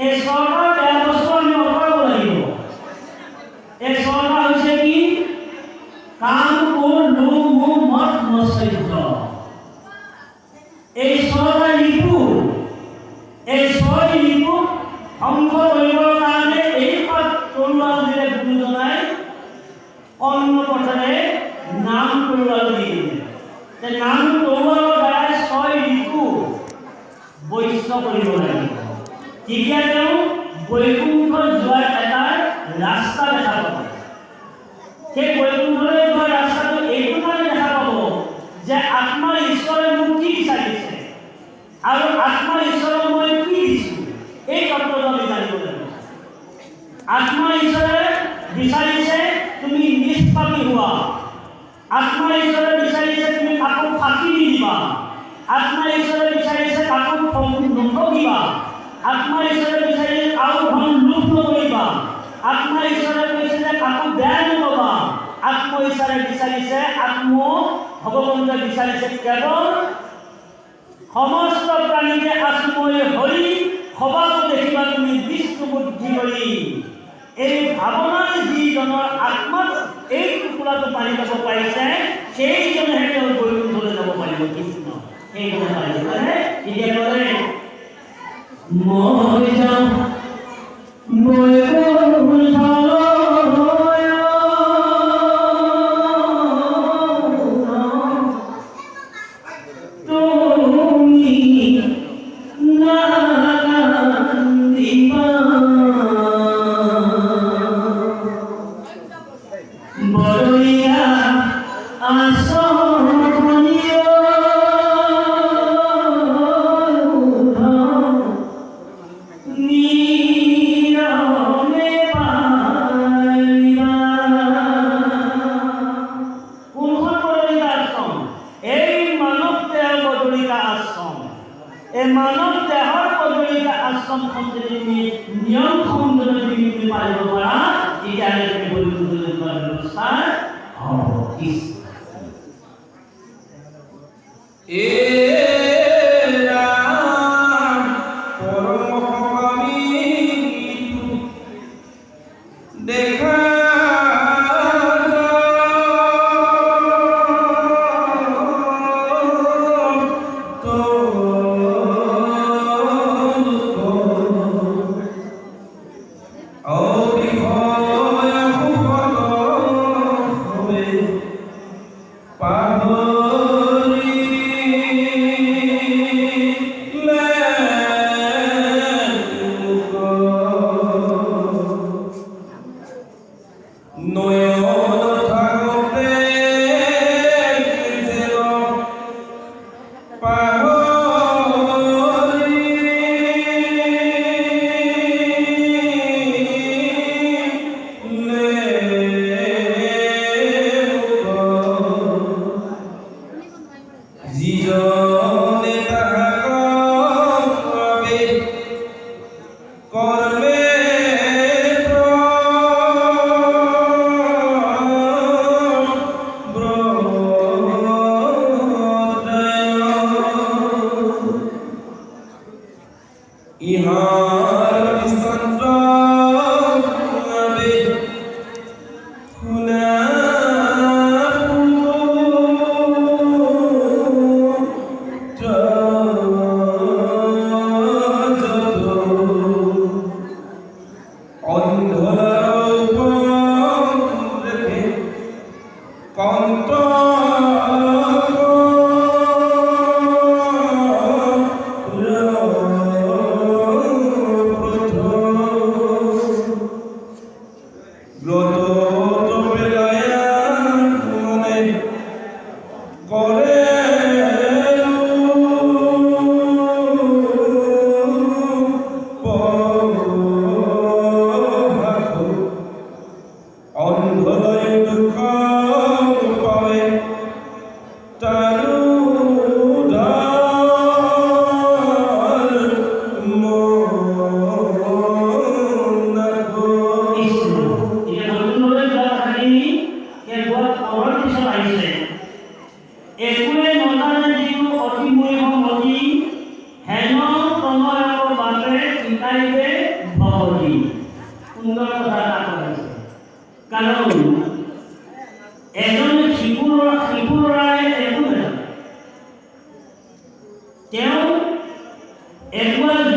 এই 6টা বেয়া বস্তু আমি আঁতৰাব লাগিব। এই 6টা হৈছে কি? কাম, ক্ৰোধ, লোভ, মোহ, মদ, মৎসৰ্য। এই 6টা ৰিপু এই 6 ঋতু ধ্বংস কৰিবৰ কাৰণে এই পাত তৰোৱাল দিলে গুৰুজনাই অন্য পথেৰে নাম তৰোৱাল দি দিলে। নাম তৰোৱালৰ দ্বাৰাই 6 ঋতু বৈশ্য কৰিব লাগিব। তেতিয়া তেওঁ বৈকুণ্ঠ যোৱাৰ এটা ৰাস্তা দেখা পাব। সেই বৈকুণ্ঠলৈ যোৱাৰ ৰাস্তাটো এইটো কাৰণে দেখা পাব যে আত্মাৰ ঈশ্বৰে মোক কি বিচাৰিছে আৰু আত্মাৰ ঈশ্বৰক মই কি দিছোঁ, এই তত্ত্বটো আমি জানিব লাগিব। আত্মাৰ ঈশ্বৰে বিচাৰিছে তুমি নিষ্পাপী হোৱা, আত্মাৰ ঈশ্বৰে বিচাৰিছে তুমি কাকো ফাঁকি নিদিবা, আত্মাৰ ঈশ্বৰে বিচাৰিছে কাকো নঠগিবা, আত্মাৰ ঈশ্বৰে বিচাৰিছে কাৰো ধন লুট নকৰিবা, আত্মাৰ ঈশ্বৰে কৈছে যে কাকো বেয়া নকবা, আত্ম ঈশ্বৰে বিচাৰিছে ভগৱন্তই বিচাৰিছে কেৱল সমস্ত প্ৰাণীকে আছো মই হৰি, সবাকো দেখিবা তুমি বিষ্ণু বুদ্ধি কৰি। এই ভাৱনাৰ যিজনৰ আত্মাত এই টুকুৰাটো পাৰি যাব পাৰিছে সেইজনেহে তেওঁ বৈকুণ্ঠলৈ যাব পাৰিব। কৃষ্ণ সেইজনে পাৰিব। এতিয়া ক'লে মই যাম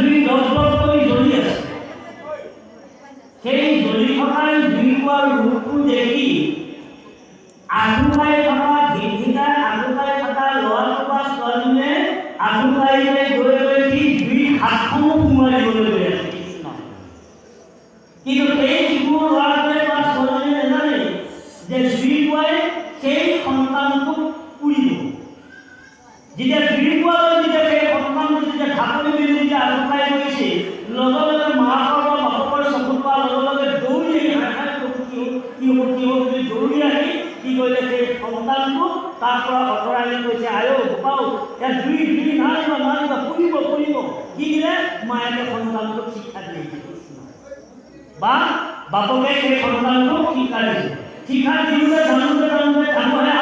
জুই দপদপকৈ জ্বলি আছে। সেই জ্বলি থকা জুইকুৰাৰ ৰূপটো দেখি আগুৱাই থকা ঢিকঢিকাই আগুৱাই থকা ল'ৰাটো বা ছোৱালীজনীয়ে আগুৱাই গৈ সি জুইৰ হাতখনো সোমোৱাই দিবলৈ গৈ আছে কৃষ্ণ। কিন্তু এই যিবোৰ ল'ৰাটোৱে বা ছোৱালীজনীয়ে নাজানে যে জুইকুৰাই সেই সন্তানটোক পুৰিব। যেতিয়া জুইকুৰাই যেতিয়া সেই সন্তানটো যেতিয়া ঢাকনি মেলি যেতিয়া আগুৱাই গৈছে, লগে লগে মাকৰ বা বাপকৰ চকুত পোৱাৰ লগে লগে দৌৰি আহি কি হ'ব বুলি দৌৰি আহি কি কৰিলে সেই সন্তানটোক তাৰ পৰা আঁতৰাই আনি কৈছে, আয়ো বোপাও ইয়াত জুই নানিবা পুৰিব। কি দিলে? মায়েকে সন্তানটোক শিক্ষা দিলে বা বাপকে সেই সন্তানটোক শিক্ষা দিছে। শিক্ষা দিওঁতে জানোতে ডাঙৰে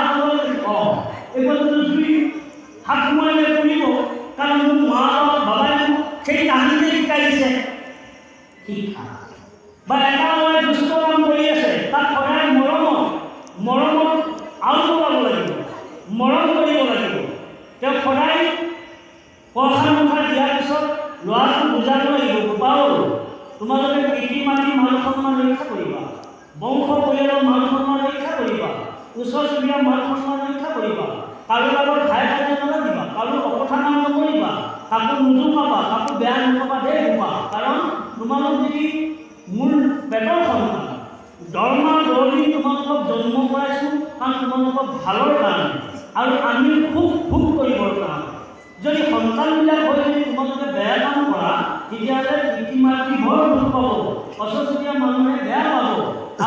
এইবাৰ জুই হাত সোমাইলে পুৰিব, কাৰণ মোৰ মা বাবাই মোক সেই কাহিনীতে শিকাই দিছে। শিক্ষা বা এটা ল'ৰাই দুষ্ট কাম কৰি আছে, তাক সদায় মৰমত আউল কৰাব লাগিব, মৰম কৰিব লাগিব। তেওঁ সদায় পঢ়া মুখা দিয়াৰ পিছত ল'ৰাটো বুজাব লাগিব, বোপাও তোমালোকে পিতৃ মাতৃ মান সন্মান ৰক্ষা কৰিবা, বংশ পৰিয়ালৰ মান সন্মান ৰক্ষা কৰিবা, ওচৰ চুবুৰীয়াৰ মান সন্মান ৰক্ষা কৰিবা, কাৰো লগত ঘাই কাজিয়া নালাগিবা, কাৰো অকথা কাম নকৰিবা, কাকো নুজুকাবা, কাকো বেয়া নকবা দেই বোপা। কাৰণ তোমালোক যদি মোৰ পেটৰ সন্তান, দৰমা দৰদি তোমালোকক জন্ম কৰাইছোঁ কাৰণ তোমালোকক ভালৰ কাৰণে আৰু আমি ভোগ কৰিবৰ কাৰণে। যদি সন্তানবিলাক হৈ যদি তোমালোকে বেয়া কাম কৰা, তেতিয়াহ'লে পিতৃ মাতৃ বৰ দুখ পাব, ওচৰ চুবুৰীয়া মানুহে বেয়া পাব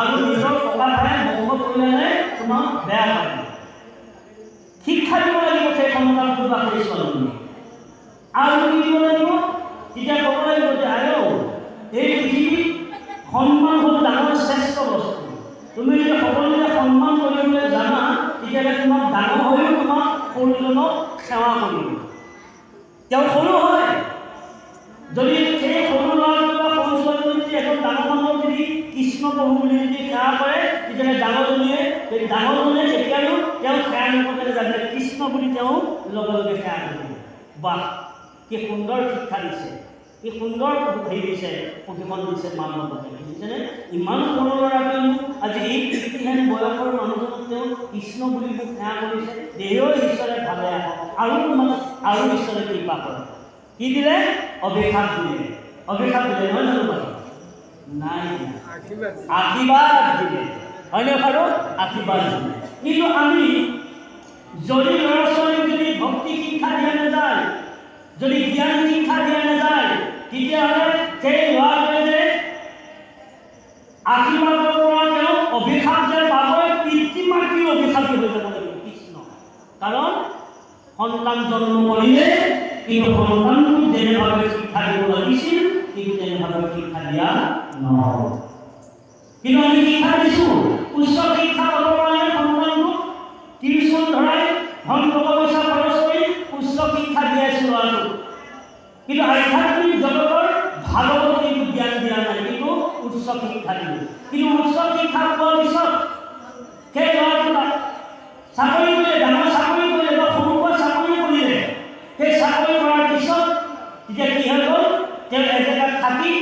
আৰু নিজৰ টকা ভাই বংশ পৰিয়ালে তোমাক বেয়া পায়। শিক্ষা দিব লাগিব সেই সন্তানটো বা সেই ছোৱালীজনীক। আৰু কি দিব লাগিব? তেতিয়া ক'ব লাগিব যে আয়ো এই পৃথিৱীত সন্মান হ'ল ডাঙৰ শ্ৰেষ্ঠ বস্তু। তুমি যদি সকলোকে সন্মান কৰিবলৈ জানা, তেতিয়াহ'লে তোমাক ডাঙৰ হৈও তোমাক সৰুজনক সেৱা কৰিব। তেওঁ সৰু হয়, যদি সেই সৰু ল'ৰাটো বা সৰু ছোৱালীজনী যদি এখন ডাঙৰ মানুহক যদি কৃষ্ণ প্ৰভু বুলি যদি সেৱা কৰে, তেতিয়াহ'লে ডাঙৰজনীয়ে তেতিয়াও তেওঁ সেৱা নকৰে, জানে কৃষ্ণ বুলি তেওঁ লগে লগে সেৱা কৰিব। বাহ, কি সুন্দৰ শিক্ষা দিছে, কি সুন্দৰ হেৰি দিছে, প্ৰশিক্ষণ দিছে মানৱতে। বুজিছেনে? ইমান সৰু ল'ৰাটোৱেনো আজি এই কৃষ্টিহেন বয়সৰ মানুহজনক তেওঁ কৃষ্ণ বুলি মোক সেৱা কৰিছে। দেহেও ঈশ্বৰে ভালে আহক আৰু তোমাক আৰু ঈশ্বৰে কৃপা কৰে। কি দিলে? অভিশাপ দিলে নহয় জানো বাৰু? নাই, আশীৰ্বাদ দিলে, হয়নে বাৰু? আশীৰ্বাদ দিলে। কিন্তু আমি যদি ল'ৰা ছোৱালীক যদি ভক্তি শিক্ষা দিয়া নাযায়, যদি জ্ঞান শিক্ষা দিয়া নাযায়, তেতিয়াহ'লে সেই ল'ৰাটোৱে যে আশীৰ্বাদৰ পৰা তেওঁ অভিশাপ যে পাবই, পিতৃ মাতৃৰ অভিশাপী হৈ যাব লাগিব কৃষ্ণ। কাৰণ সন্তান জন্ম কৰিলে, কিন্তু সন্তানটোক যেনেভাৱে শিক্ষা দিব লাগিছিল কিন্তু তেনেভাৱে শিক্ষা দিয়া নহ'ল। কিন্তু আমি শিক্ষা দিছোঁ, উচ্চ শিক্ষা পাবৰ কাৰণে সন্তানটোক টিউচন ধৰাই ধন টকা পইচা খৰচ কৰি উচ্চ শিক্ষা দিয়াইছোঁ ল'ৰাটোক। কিন্তু আধ্যাত্মিক জগতৰ ভাগৱত কিন্তু জ্ঞান দিয়া নাই, কিন্তু উচ্চ শিক্ষা দিলোঁ। কিন্তু উচ্চ শিক্ষা পোৱাৰ পিছত সেই ল'ৰাটোক চাকৰি কৰিলে, ডাঙৰ চাকৰি কৰিলে বা সৰুকৈ চাকৰি কৰিলে, সেই চাকৰি কৰাৰ পিছত তেতিয়া কি হৈ গ'ল? তেওঁ এজেগাত থাকি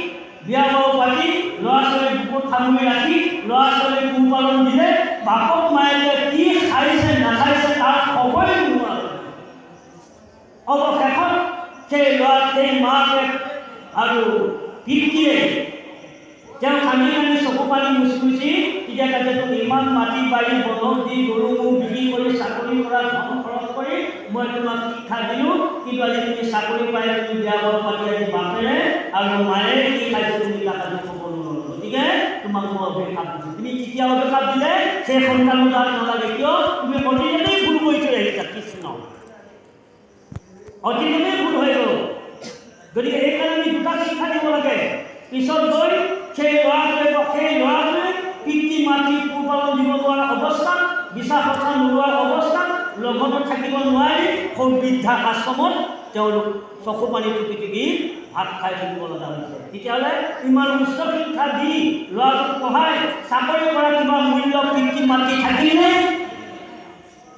বিয়া বাৰু পাতি ল'ৰা ছোৱালীক বুকুত সামৰি ৰাখি ল'ৰা ছোৱালীক পোহপালন দিলে, বাপক মায়ে কি খাইছে নাখাইছে তাৰ খবৰে নোহোৱা হ'ল। অৱশেষত সেই মাকে আৰু পিতৃয়ে তেওঁ কান্দি চকু পানী মুচি তেতিয়া কাজে তোক ইমান মাটি বাৰী বন্ধক দি গৰু ম'হ বিক্ৰী কৰি চাকৰি কৰা ধন খৰচ কৰি মই তোমাক শিক্ষা দিলোঁ, কিন্তু আজি তুমি চাকৰি পাই তুমি বিয়া বাৰু পাতি আজি বাপেৰে আৰু মায়ে কি খাইছে তুমি তাক আজি ক'ব নোৱাৰো। গতিকে তোমাক মই অভিশাপ দিছোঁ। তুমি কেতিয়া অভিশাপ দিলে সেই সন্তানৰ গাত নালাগে, কিয়? তুমি অতীততেই ভুল কৰি থৈ আহিছা কৃষ্ণ, অতীততেই ভুল হৈ গ'ল। গতিকে এইকাৰণে আমি দুটা শিক্ষা দিব লাগে। পিছত গৈ সেই ল'ৰাটোৱে পিতৃ মাতৃ পোহপালন দিব নোৱাৰা অৱস্থাত, বিচাৰ সঁচা নোলোৱাৰ অৱস্থাত, লগতে থাকিব নোৱাৰি সৌ বৃদ্ধা আশ্ৰমত তেওঁলোক চকু পানী টুকি ভাত খাই থাকিব লগা হৈছে। তেতিয়াহ'লে ইমান উচ্চ শিক্ষা দি ল'ৰাটোক পঢ়াই চাকৰি কৰা কিবা মূল্য পিতৃ মাতৃ থাকিলে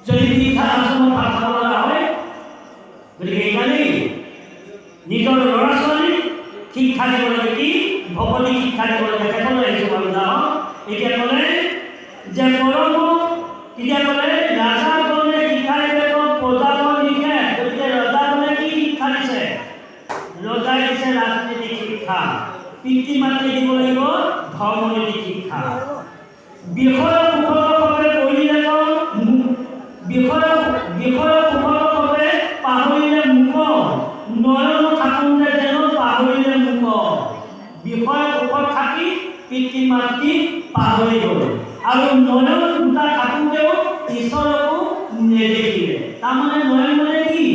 যদি বৃদ্ধা আশ্ৰমত ভাত খাব লগা হয়? গতিকে এইকাৰণেই নিজৰ ল'ৰা ছোৱালীক শিক্ষা দিব লাগে কি ভকতি শিক্ষা দিব লাগে সেইখনো আহিছোঁ বাৰু যাওঁ এতিয়া ক'লে যে পৰম এতিয়া ক'লে ৰাজাগণে শিক্ষা দিলে প্ৰজাগণ লিখে গতিকে ৰজাগণে কি শিক্ষা দিছে ৰজাই দিছে ৰাজনীতিক শিক্ষা পিতৃ মাতৃ দিব লাগিব ধৰ্মনীতিক শিক্ষা বিষয় কুশলভাৱে কৰিলে বিষয় কুশলভাৱে পাহৰিলে মুখ নয়ন থাকোঁতে যেন পাহৰিলে মুখ বিষয় কুশল থাকি পিতৃ মাতৃ পাহৰি গ'ল আৰু নয়ন দুটা থাকোঁতেও ঈশ্বৰকো নেদেখিলে তাৰমানে নয়ন মানে কি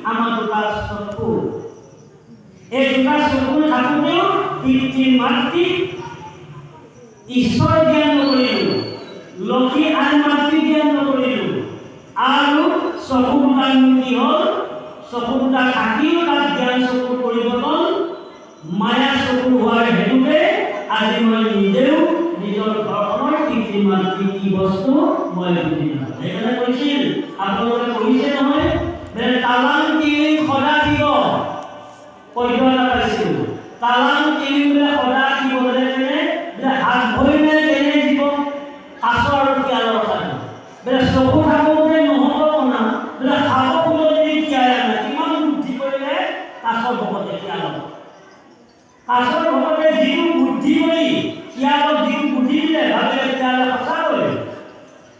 আমাৰ দুটা চকু এই দুটা চকু থাকোঁতেও পিতৃ মাতৃ ঈশ্বৰ জ্ঞান নকৰিলোঁ লক্ষী আৰু মাতৃ জ্ঞান নকৰিলোঁ আৰু চকু দুটা কি হ'ল চকু দুটা থাকিও তাত জ্ঞান চকুৰ পৰিৱৰ্তন মায়া চকু হোৱাৰ হেতুকে আজি মই নিজেও নিজৰ ঘৰখনৰ পিতৃ মাতৃ কি বস্তু মই বুজি নাপাওঁ সেইকাৰণে কৈছিল আপোনালোকে কৈছে নহয় যে তালাং তিৰি সদা দিব পদ্য এটা পাইছিলোঁ তালাং তিৰিলে সদা দিব কেনে হাত ভৰিলে কেনে দিব কাছ আৰু শিয়ালৰ কাৰণে চকু থাকোঁতে নহ'ব শুনা খাব ফুলনি তিয়াই আনে কিমান বুদ্ধি কৰিলে কাছৰ ভকতে শিয়ালক কাছৰ ভকতে যিটো বুদ্ধি কৰি শিয়ালক যিটো বুদ্ধি দিলে ভাবিলে শিয়ালে সঁচাকৈ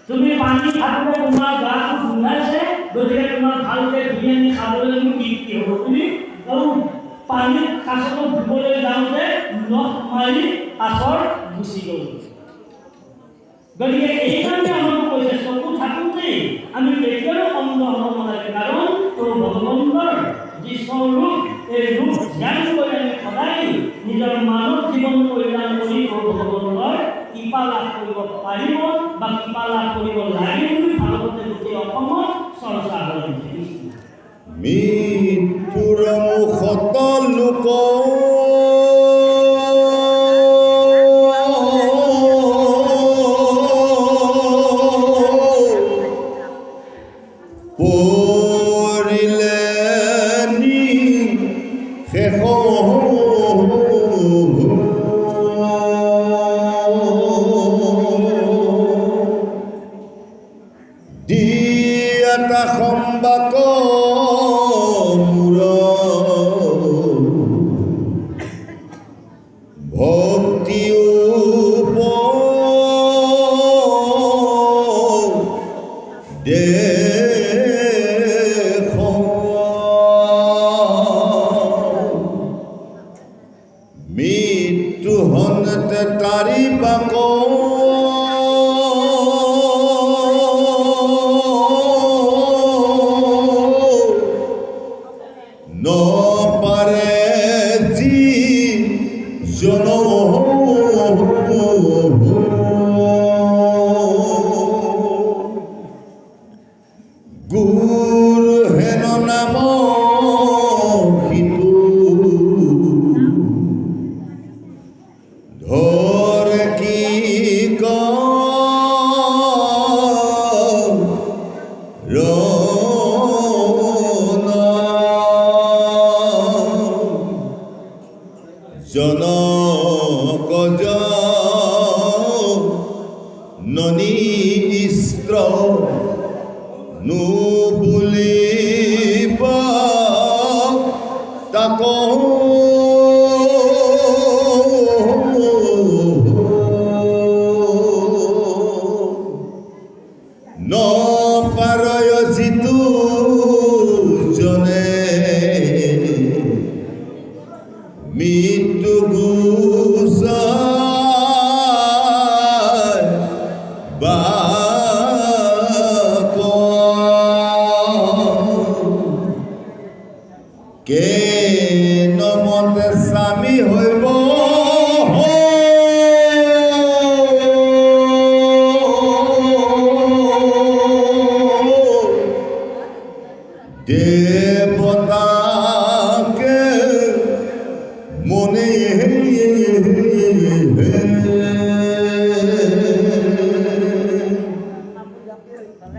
তুমি পানী খাবলৈ তোমাৰ গাটো গোন্ধাইছে গতিকে তোমাৰ ভালকৈ বিৰিয়ানী খাবলৈ তুমি কি হ'ব তুমি আৰু পানীত কাছটো ধুবলৈ যাওঁতে নখ মাৰি কাছৰ গুচি গ'ল গতিকে এইকাৰণে আমাক কৈছে চকু থাকোঁতেই আমি কেতিয়াও অন্ধ হ'ব নালাগে কাৰণ ভগৱন্তৰ যি স্বৰূপ এই ৰূপ ধ্যান কৰি আমি সদায় নিজৰ মানৱ জীৱন কল্যাণ কৰি ভগৱন্তৰ কৃপা লাভ কৰিব পাৰিব বা কৃপা লাভ কৰিব লাগে বুলি ভাগৱতে গোটেই অসমত চৰ্চা হৈ মৃত্যুৰ মুখত লোক পৰিলে নি শেষ দি এটা সম্বাক ভক্তি মৃত্যু হনতে তাৰি বাক নপাৰে যি জন গুৰু হেন নাম সিটো ধৰে কি জনক ননী ইস্ত্ৰ নুবুলিব তাক নপাৰয় যিটো জনে মৃত্যু গুচায় বা কে নমতে স্বামী হইব দেবতাকে মনে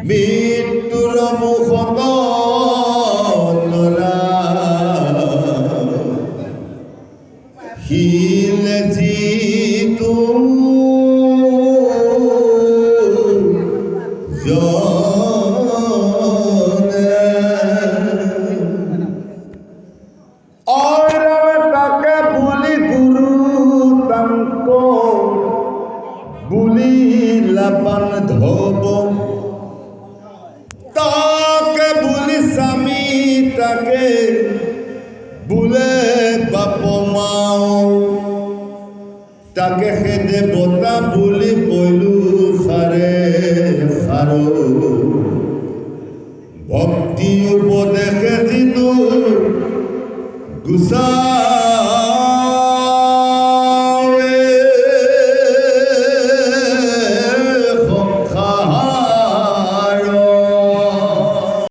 মৃত্যুৰ মুখত তাকে বোলে বাপ মাও তাকে সে দেৱতা বুলি কৈলো সাৰে সাৰো ভক্তি উপদেশে যিটো গুচা